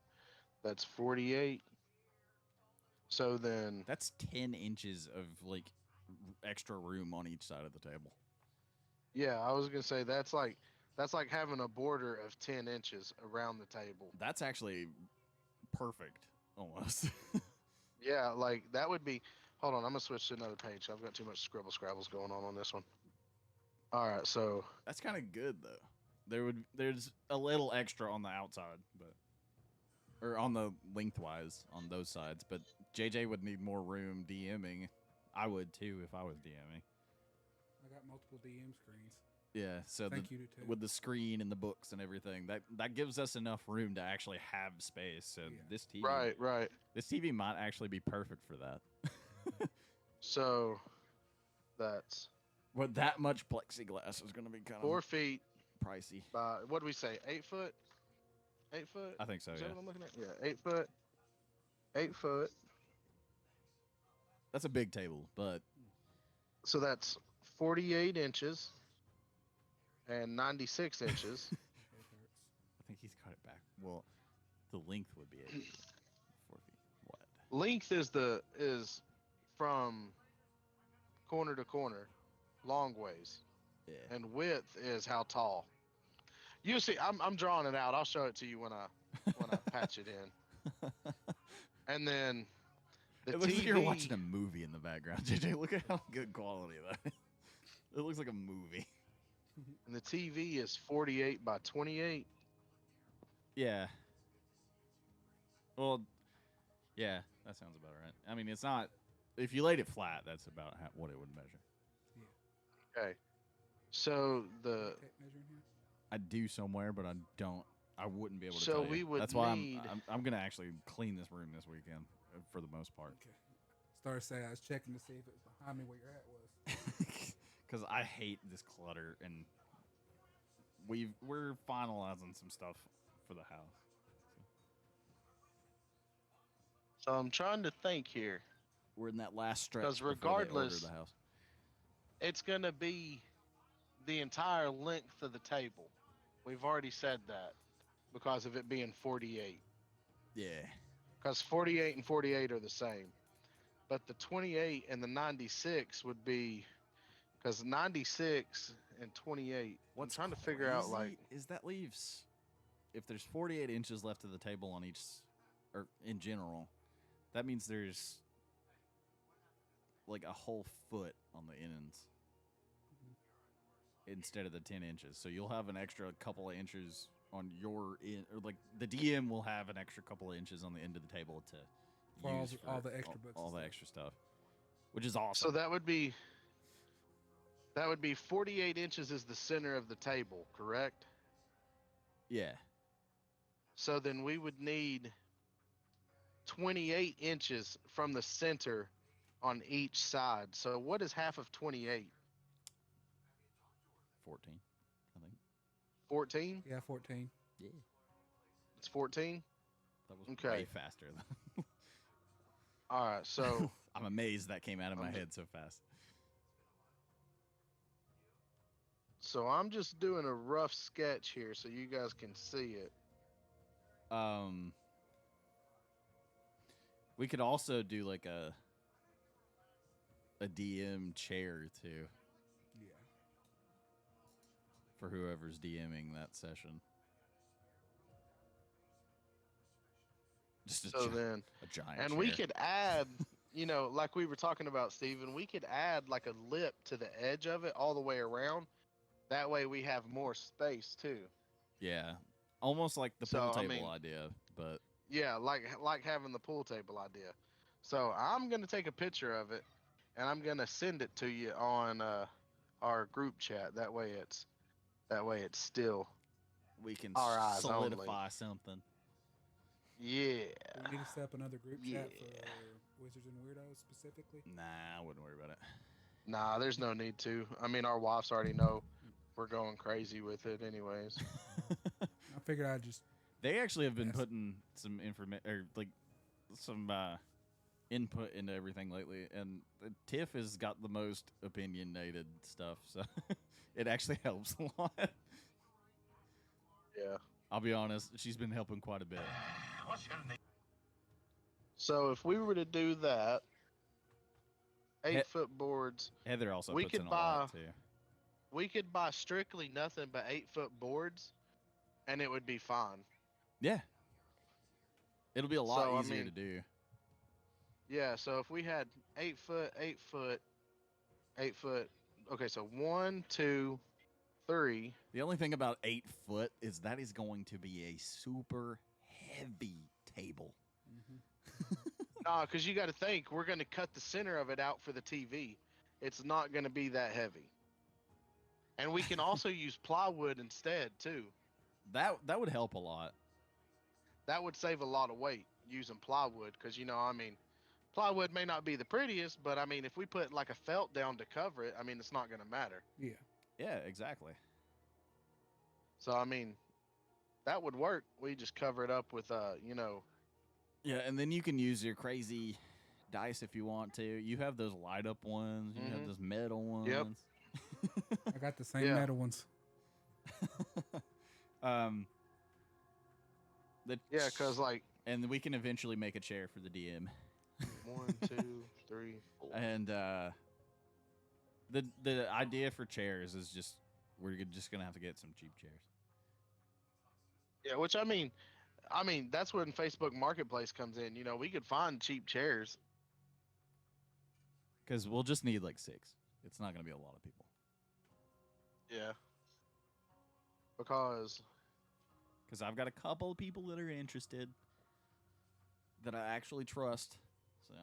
That's 48. So then, That's 10 inches of like extra room on each side of the table. yeah, I was gonna say that's like having a border of 10 inches around the table. That's actually perfect, almost. Yeah, like that would be. Hold on, I'm gonna switch to another page. I've got too much scribble scrabbles going on this one. All right, so That's kind of good though. There's a little extra on the outside, but or on the lengthwise on those sides. But JJ would need more room DMing. I would too if I was DMing. I got multiple DM screens. Yeah, so Thank you to too. with the screen and the books and everything, that gives us enough room to actually have space. So Yeah. this TV, right. this TV might actually be perfect for that. So that's But that much plexiglass is going to be kind 4 of feet pricey. by what do we say? 8 foot. 8 foot. I think so. Is Yeah, that what I'm looking at? Yeah, 8 foot. 8 foot. that's a big table, but So that's 48 inches and 96 inches. It hurts. I think he's cut it back. Well, the length would be 8 feet, 4 feet wide. Length is from corner to corner, long ways, Yeah. and width is how tall. You see, I'm drawing it out. I'll show it to you when I patch it in. And then the It looks TV. like you're watching a movie in the background, JJ. Look at how good quality that is. It looks like a movie. And the TV is 48 by 28. Yeah. Well, yeah, that sounds about right. I mean, it's not. If you laid it flat, that's about what it would measure. Okay. So the Tape measure in here? I do somewhere, but I don't. I wouldn't be able to So tell you. we would That's why need- I'm gonna actually clean this room this weekend for the most part. Okay. Started saying I was checking to see if it was behind me where your hat was. Because I hate this clutter, and we're finalizing some stuff for the house. so I'm trying to think here. We're in that last stretch 'Cause before they order regardless- the house. It's gonna be the entire length of the table. We've already said that because of it being 48. Yeah. Because 48 and 48 are the same. But the 28 and the 96 would be because 96 and 28. What's I'm trying to figure out like is that leaves if there's 48 inches left of the table on each or in general, that means there's like a whole foot on the ends instead of the 10 inches. So you'll have an extra couple of inches on your in, or like the DM will have an extra couple of inches on the end of the table to For use all the extra books all and the stuff. extra stuff, which is awesome. so that would be 48 inches is the center of the table, correct? yeah, So then we would need 28 inches from the center on each side. So what is half of 28? 14, I think. 14? Yeah, 14. Yeah, It's 14? that was Okay. way faster though. All right. So I'm amazed that came out of my I'm ju- head so fast. so I'm just doing a rough sketch here so you guys can see it. We could also do like a DM chair too Yeah. for whoever's DMing that session. Just a, So then a giant and chair. we could add, like we were talking about, Steven, we could add like a lip to the edge of it all the way around. That way we have more space too. Yeah, almost like the So, pool I table mean- idea, but Yeah, like having the pool table idea. So I'm gonna take a picture of it, and I'm gonna send it to you on our group chat. That way it's still we can Our eyes only. solidify something. yeah. Do we need to set up another group chat Yeah. for Wizards and Weirdos specifically? Nah, I wouldn't worry about it. Nah, there's no need to. I mean, our wives already know. we're going crazy with it, anyways. I figured I'd just They actually have been Yes. putting some information or like some input into everything lately, and Tiff has got the most opinionated stuff, so it actually helps a lot. Yeah. I'll be honest, she's been helping quite a bit. So if we were to do that, He- 8-foot boards, Heather also We puts could in a lot buy- too. we could buy strictly nothing but 8-foot boards, and it would be fine. Yeah, it'll be a lot So, I easier to mean- do. Yeah. So if we had 8-foot, 8-foot, 8-foot. Okay, so 1, 2, 3. The only thing about 8 foot is that is going to be a super heavy table. Nah, because you got to think we're going to cut the center of it out for the TV. It's not going to be that heavy. And we can also use plywood instead too. That would help a lot. That would save a lot of weight using plywood because I mean, plywood may not be the prettiest, but I mean, if we put like a felt down to cover it, I mean, it's not going to matter. yeah. Yeah, exactly. So I mean, that would work. We just cover it up with Yeah, and then you can use your crazy dice if you want to. You have those light up ones. You have Mhm. those metal ones. Yep. I got the same Yeah. metal ones. The yeah, because like and we can eventually make a chair for the DM. 1, 2, 3, 4. And the idea for chairs is just we're just gonna have to get some cheap chairs. Yeah, which I mean, that's when Facebook Marketplace comes in. We could find cheap chairs. Because we'll just need like 6. It's not gonna be a lot of people. Yeah. Because Because I've got a couple of people that are interested that I actually trust. So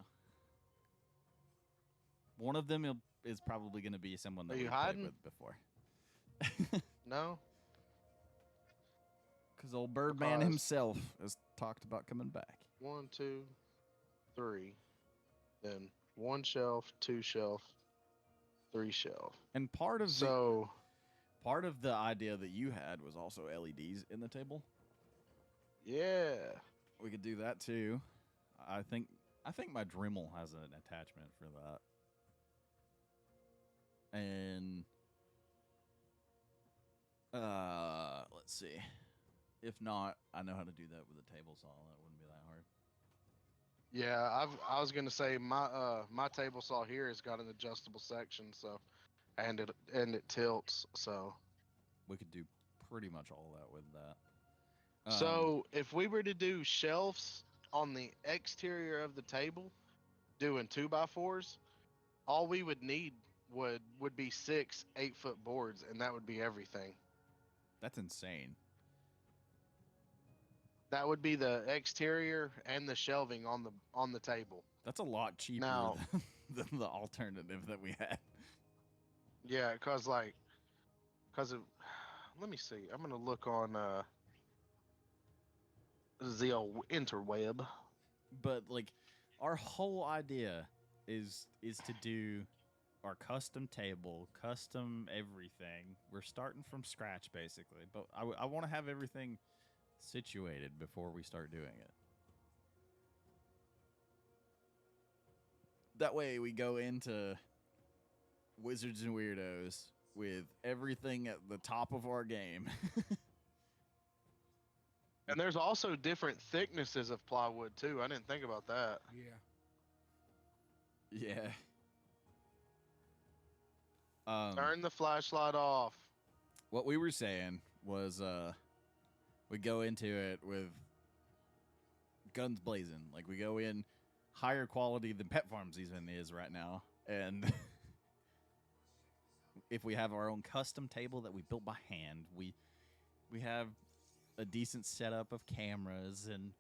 one of them is probably going to be someone that Are you we've played hiding? with before. no, Because old Birdman Because- himself has talked about coming back. 1, 2, 3, then 1 shelf, 2 shelf, 3 shelf. And part of So the idea that you had was also LEDs in the table. yeah, We could do that too. I think my Dremel has an attachment for that. And let's see. If not, I know how to do that with a table saw. That wouldn't be that hard. yeah. I was gonna say my table saw here has got an adjustable section, so and it tilts. So We could do pretty much all that with that. so if we were to do shelves on the exterior of the table, doing 2x4s, all we would need would be 6 8-foot boards, and that would be everything. That's insane. That would be the exterior and the shelving on the table. That's a lot cheaper Now- than the alternative that we had. Yeah, cause let me see. I'm gonna look on the old interweb. But like our whole idea is to do our custom table, custom everything. We're starting from scratch basically, but I want to have everything situated before we start doing it. That way we go into Wizards and Weirdos with everything at the top of our game. And there's also different thicknesses of plywood too. I didn't think about that. Yeah. Yeah. Turn the flashlight off. What we were saying was we go into it with guns blazing. Like we go in higher quality than PettFarms even is right now. And if we have our own custom table that we built by hand, we have a decent setup of cameras and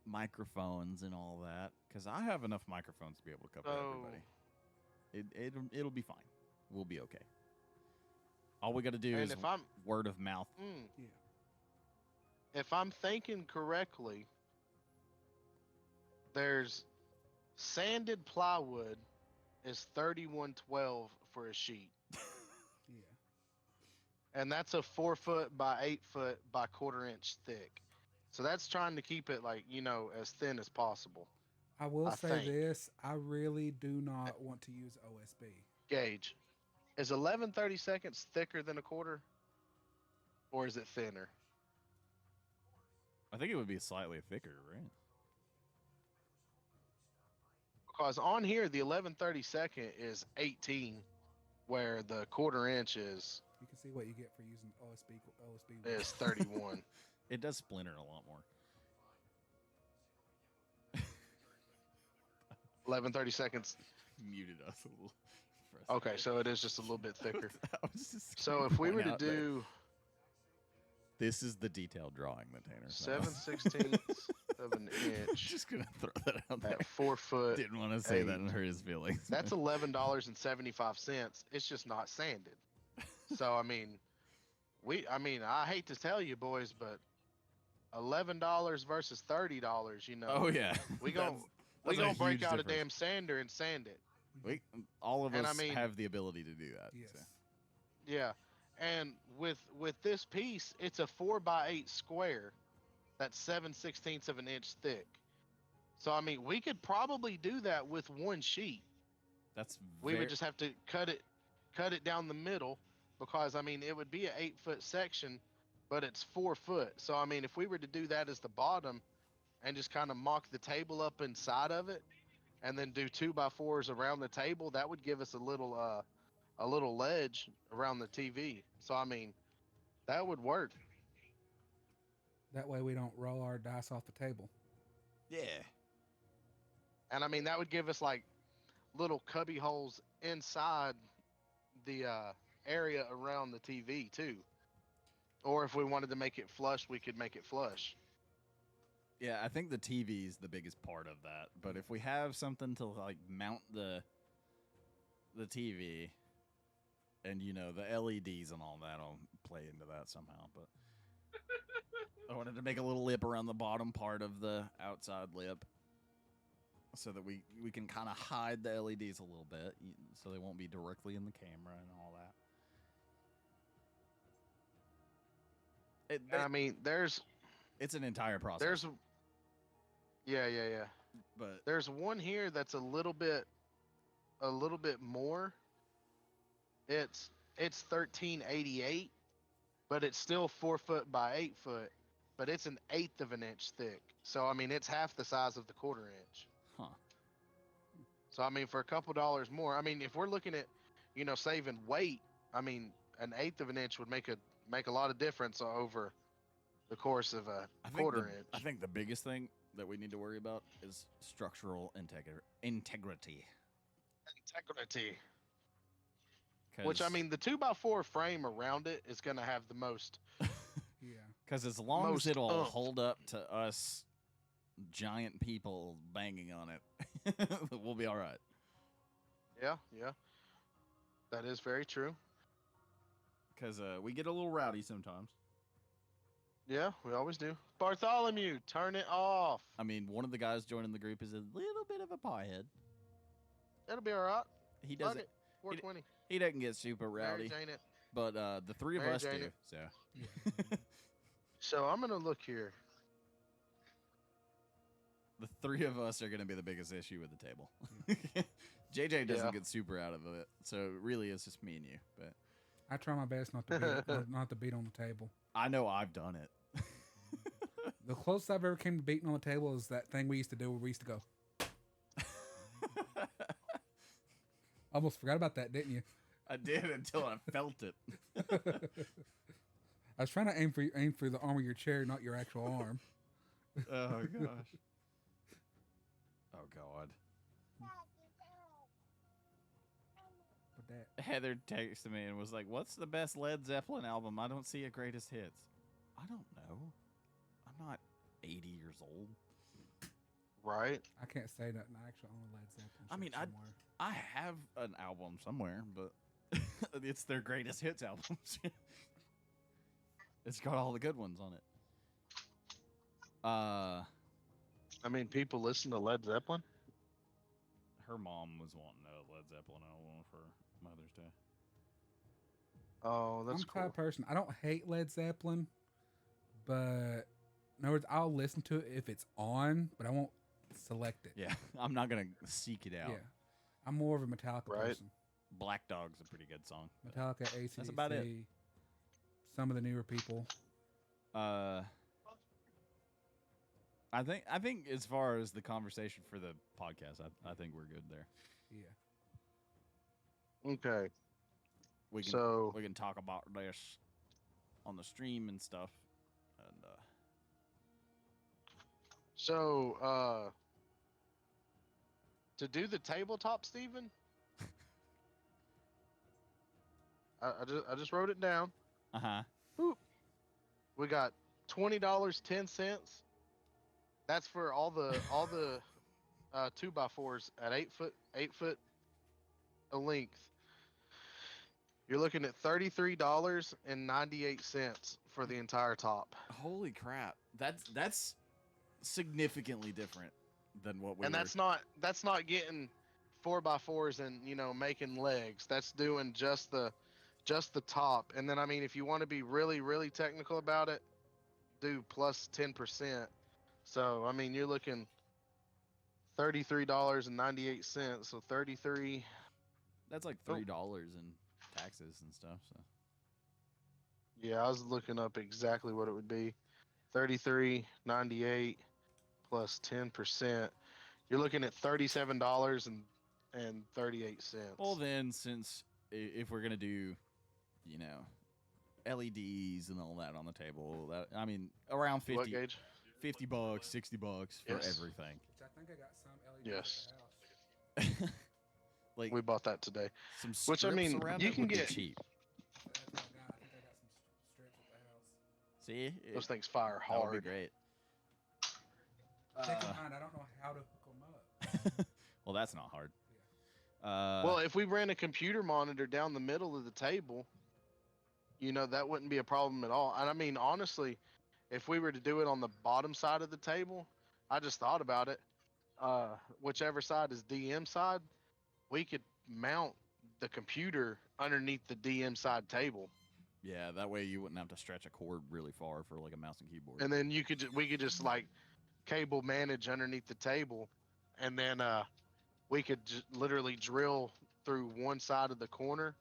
microphones and all that. Because I have enough microphones to be able to cover everybody. It'll be fine. We'll be okay. All we got to do And is if I'm word of mouth. Yeah. if I'm thinking correctly, there's sanded plywood is $31.12 for a sheet. Yeah. and that's a 4 foot by 8 foot by quarter-inch thick. So that's trying to keep it like as thin as possible. I will I say think this: I really do not want to use OSB. gauge is 11/32 thicker than a quarter, or is it thinner? I think it would be slightly thicker, right? Because on here the 11/32 is 18, where the quarter-inch You can see what you get for using OSB. is 31. It does splinter a lot more. 11/32. Muted us a little. For a Okay, second. so it is just a little bit thicker. I was just So gonna if we point were to out that do this is the detailed drawing that Tanner sent us. 7/16 of an inch Just gonna throw that out there. at 4 foot, Didn't want to say that and 8. hurt his feelings. That's $11.75. It's just not sanded. So I mean, I hate to tell you boys, but $11 versus $30. Oh yeah, we gonna that's a gonna break huge out a difference. damn sander and sand it. All of And I us mean- have the ability to do that. Yes. so. Yeah, and with this piece, it's a 4x8 square. That's 7/16 of an inch thick. So I mean, we could probably do that with one sheet. That's We would just have to cut it down the middle, because I mean it would be an 8 foot section, but it's 4 foot. So I mean, if we were to do that as the bottom, and just kind of mock the table up inside of it, and then do 2x4s around the table, that would give us a little ledge around the TV. So I mean, that would work. That way we don't roll our dice off the table. yeah. And I mean, that would give us like little cubby holes inside the area around the TV too. Or if we wanted to make it flush, we could make it flush. Yeah, I think the TV is the biggest part of that. But if we have something to like mount the TV, and the LEDs and all that'll play into that somehow. But I wanted to make a little lip around the bottom part of the outside lip, so that we can kind of hide the LEDs a little bit, so they won't be directly in the camera and all that. And I mean, It's an entire process. there's yeah. but There's one here that's a little bit more. It's 1388, but it's still 4 foot by 8 foot, but it's an eighth of an inch thick. So I mean, it's half the size of the quarter-inch. huh? So I mean, for a couple dollars more, I mean, if we're looking at, saving weight, I mean, an eighth of an inch would make a lot of difference over the course of a quarter-inch. I think the biggest thing that we need to worry about is structural integrity. Integrity. 'Cause- Which I mean, the 2x4 frame around it is going to have the most. Yeah. Because as long as Most it'll oomph. hold up to us giant people banging on it, we'll be all right. Yeah. That is very true. Because we get a little rowdy sometimes. Yeah, we always do. Bartholomew, turn it off. I mean, one of the guys joining the group is a little bit of a piehead. It'll be all right. He Fuck doesn't. it. 420. He doesn't get super Mary rowdy, Jane it. but the three of Mary us Jane do. it. So So I'm gonna look here. the three of us are going to be the biggest issue with the table. JJ doesn't Yeah. get super out of it, so really it's just me and you. But I try my best not to not to beat on the table. I know I've done it. The closest I've ever came to beating on the table is that thing we used to do where we used to go. Almost forgot about that, didn't you? I did until I felt it. I was trying to aim for the arm of your chair, not your actual arm. Oh gosh. Oh god. But that Heather texted me and was like, "What's the best Led Zeppelin album? I don't see a greatest hits." I don't know. I'm not 80 years old. Right. I can't say that. I actually own a Led Zeppelin. I mean, shirt somewhere. I have an album somewhere, but it's their greatest hits albums. It's got all the good ones on it. I mean, people listen to Led Zeppelin. Her mom was wanting a Led Zeppelin album for Mother's Day. Oh, I'm that's the type cool. of person. I don't hate Led Zeppelin, but in other words, I'll listen to it if it's on, but I won't select it. Yeah, I'm not gonna seek it out. Yeah, I'm more of a Metallica Right. person. Black Dog's a pretty good song. but, Metallica, AC/DC. That's about it. Some of the newer people. I think as far as the conversation for the podcast, I think we're good there. Yeah. Okay. We can So we can talk about this on the stream and stuff. And to do the tabletop, Steven, I just wrote it down. uh-huh. We got $20.10. That's for all the 2x4s at 8 foot a length. You're looking at $33.98 for the entire top. Holy crap. That's significantly different than what we And were. that's not getting 4x4s and making legs. That's doing just the top. And then I mean, if you want to be really really technical about it, do plus 10%. So I mean, you're looking $33.98. So 33. That's like $3 in taxes and stuff. So Yeah, I was looking up exactly what it would be. 33.98 plus 10%. You're looking at $37.38. well then, since if we're gonna do, LEDs and all that on the table, that I mean around What 50, gauge? $50, $60 for Yes. everything. Which I think I got some LEDs Yes. at the house. Like We bought that today. some which, I strips mean, around you it can would be get- cheap. I think I got some strips at the house. See, Those things fire that would hard. be great. Keep in mind, I don't know how to hook them up. Well, that's not hard. Well, if we ran a computer monitor down the middle of the table, that wouldn't be a problem at all. And I mean, honestly, if we were to do it on the bottom side of the table, I just thought about it. Whichever side is DM side, we could mount the computer underneath the DM side table, yeah, that way you wouldn't have to stretch a cord really far for like a mouse and keyboard. and then we could just like cable manage underneath the table, and then we could literally drill through one side of the corner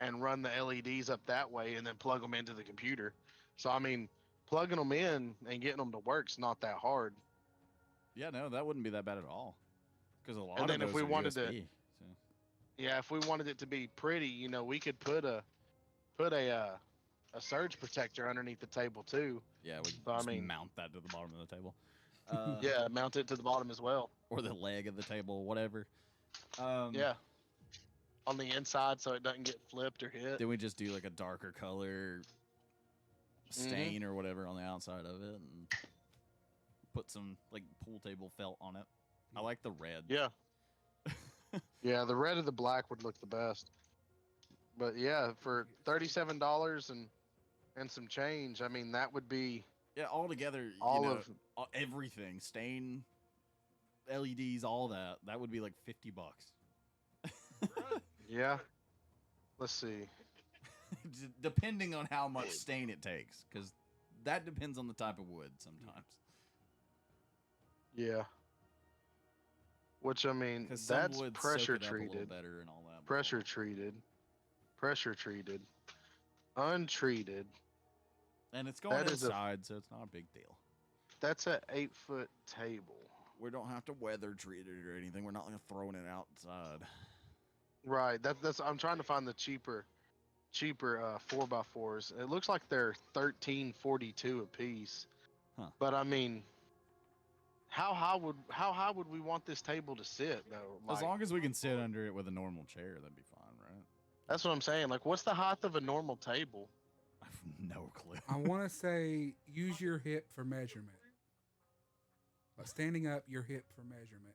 and run the LEDs up that way, and then plug them into the computer. So I mean, plugging them in and getting them to work's not that hard. Yeah, no, that wouldn't be that bad at all. Because a lot And of then those if we are wanted to- USB, so. Yeah, if we wanted it to be pretty, we could put a surge protector underneath the table too. Yeah, we So, I just mean- mount that to the bottom of the table. Yeah, mount it to the bottom as well. Or the leg of the table, whatever. Yeah, on the inside so it doesn't get flipped or hit. Then we just do like a darker color stain or whatever on the outside of it, and put some like pool table felt on it. I like the red. Yeah. Yeah, the red or the black would look the best. But yeah, for $37 and some change, I mean that would be Yeah, all together, everything, stain, LEDs, all that. That would be like $50. yeah. Let's see. Depending on how much stain it takes, because that depends on the type of wood sometimes. Yeah. Which I mean, Because some that's woods pressure soak it up a little treated. better and all that. Pressure treated. Pressure treated. Untreated. And it's going That is a- inside, so it's not a big deal. That's an 8-foot table. We don't have to weather treat it or anything. We're not like throwing it outside. Right. That's I'm trying to find the cheaper 4x4s. It looks like they're $13.42 a piece. Huh. But I mean, how high would we want this table to sit though? As long as we can sit under it with a normal chair, that'd be fine, right? That's what I'm saying. Like, what's the height of a normal table? I have no clue. I want to say use your hip for measurement. But standing up, your hip for measurement.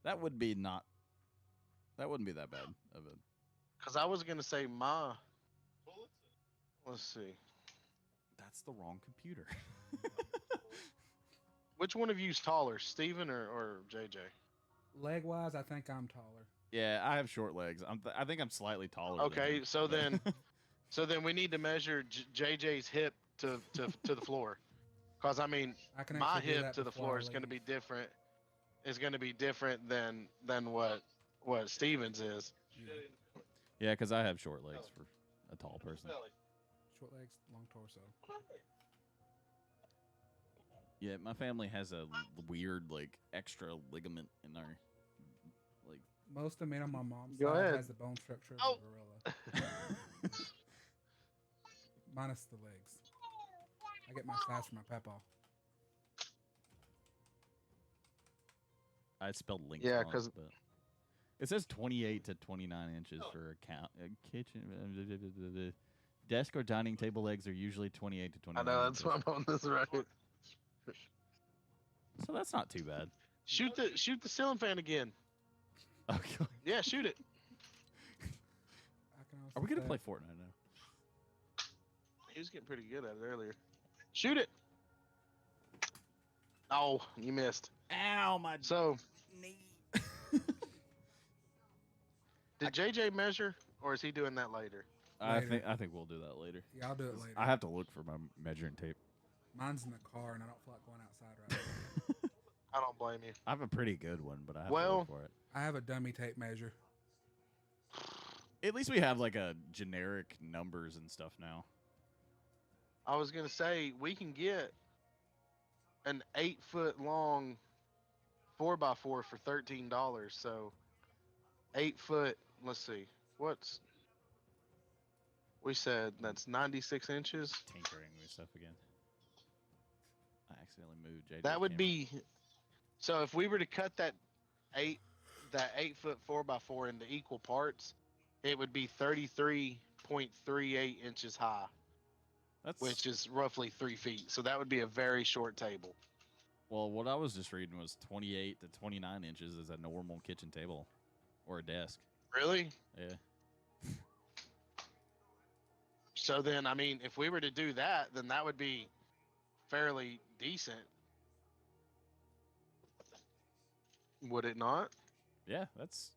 That wouldn't be that bad of a. Because I was gonna say let's see. That's the wrong computer. Which one of you's taller, Steven or JJ? Leg wise, I think I'm taller. Yeah, I have short legs. I think I'm slightly taller. Okay, than so him, then So then we need to measure JJ's hip to the floor, because I mean, I can my actually do hip that to the before floor I is going to leave. be different. Is going to be different than what Stevens is. Yeah. Yeah, because I have short legs for a tall person. Short legs, long torso. Yeah, my family has a weird like extra ligament in our like. Most of men on my mom's Go side ahead. has the bone structure of Oh. a gorilla, minus the legs. I get my size from my papa. I spelled length Yeah, wrong, 'cause- but it says 28 to 29 inches for a kitchen. Desk or dining table legs are usually 28 to I 29 know that's inches. why I'm on this right. So that's not too bad. Shoot the ceiling fan again. Okay. Yeah, shoot it. I can also Are we gonna say- play Fortnite now? He was getting pretty good at it earlier. Shoot it. Oh, you missed. Ow, my So, knee. did JJ measure, or is he doing that later? I Later. think we'll do that later. Yeah, I'll do it 'Cause later. I have to look for my measuring tape. Mine's in the car, and I don't feel like going outside right now. I don't blame you. I have a pretty good one, but I have to Well- look for it. I have a dummy tape measure. At least we have like a generic numbers and stuff now. I was gonna say we can get an 8-foot long 4x4 for $13. So 8 foot. Let's see. What's we said that's 96 inches. Tinkering with stuff again. I accidentally moved JJ's That would camera. be. So if we were to cut that 8-foot 4x4 into equal parts, it would be 33.38 inches high, That's which is roughly 3 feet. So that would be a very short table. well. What I was just reading was 28 to 29 inches is a normal kitchen table or a desk. Really? Yeah. So then, I mean, if we were to do that, then that would be fairly decent. Would it not? Yeah, that's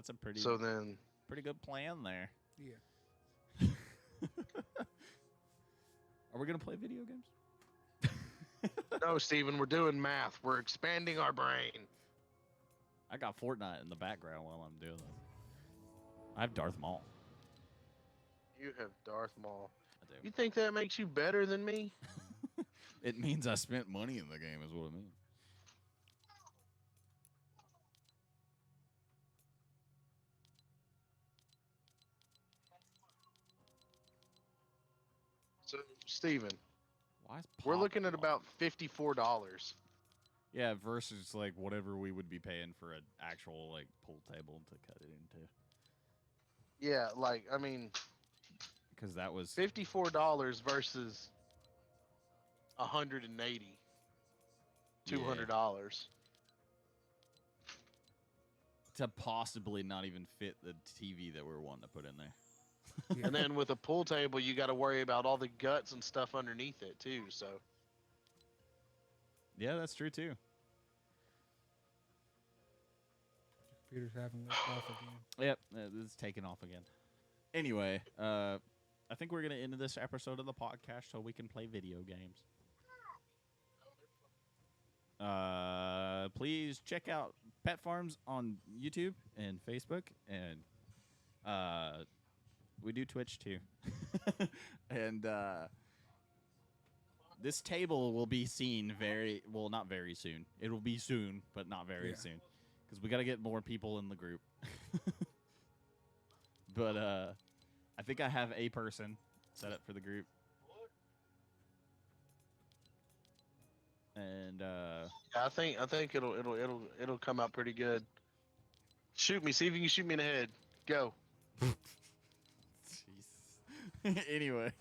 a pretty So then, pretty good plan there. Yeah. Are we gonna play video games? no, Steven, we're doing math. We're expanding our brain. I got Fortnite in the background while I'm doing this. I have Darth Maul. You have Darth Maul. I do. You think that makes you better than me? It means I spent money in the game, is what it means. So, Steven, Why is we're Pop looking at Maul? about $54. Yeah, versus like whatever we would be paying for an actual like pool table to cut it into, Yeah, like, I mean, because that was $54 versus 180, $200. to possibly not even fit the TV that we were wanting to put in there. Yeah. And then with a pool table, you got to worry about all the guts and stuff underneath it too. So Yeah, that's true too. Computer's having lift off again. Yep, it's taken off again. Anyway, I think we're gonna end this episode of the podcast so we can play video games. Please check out PettFarms on YouTube and Facebook, and we do Twitch too. And this table will be seen not very soon. It will be soon, but not very Yeah. soon, because we got to get more people in the group. But I think I have a person set up for the group. And I think it'll come out pretty good. Shoot me. See if you can shoot me in the head. Go. jeez. Anyway,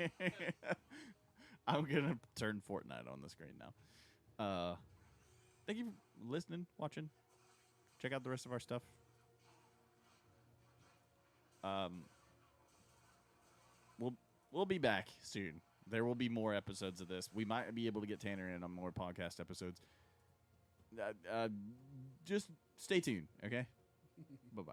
I'm gonna turn Fortnite on the screen now. Thank you for listening, watching. Check out the rest of our stuff. We'll be back soon. There will be more episodes of this. We might be able to get Tanner in on more podcast episodes. Just stay tuned, okay? Bye-bye.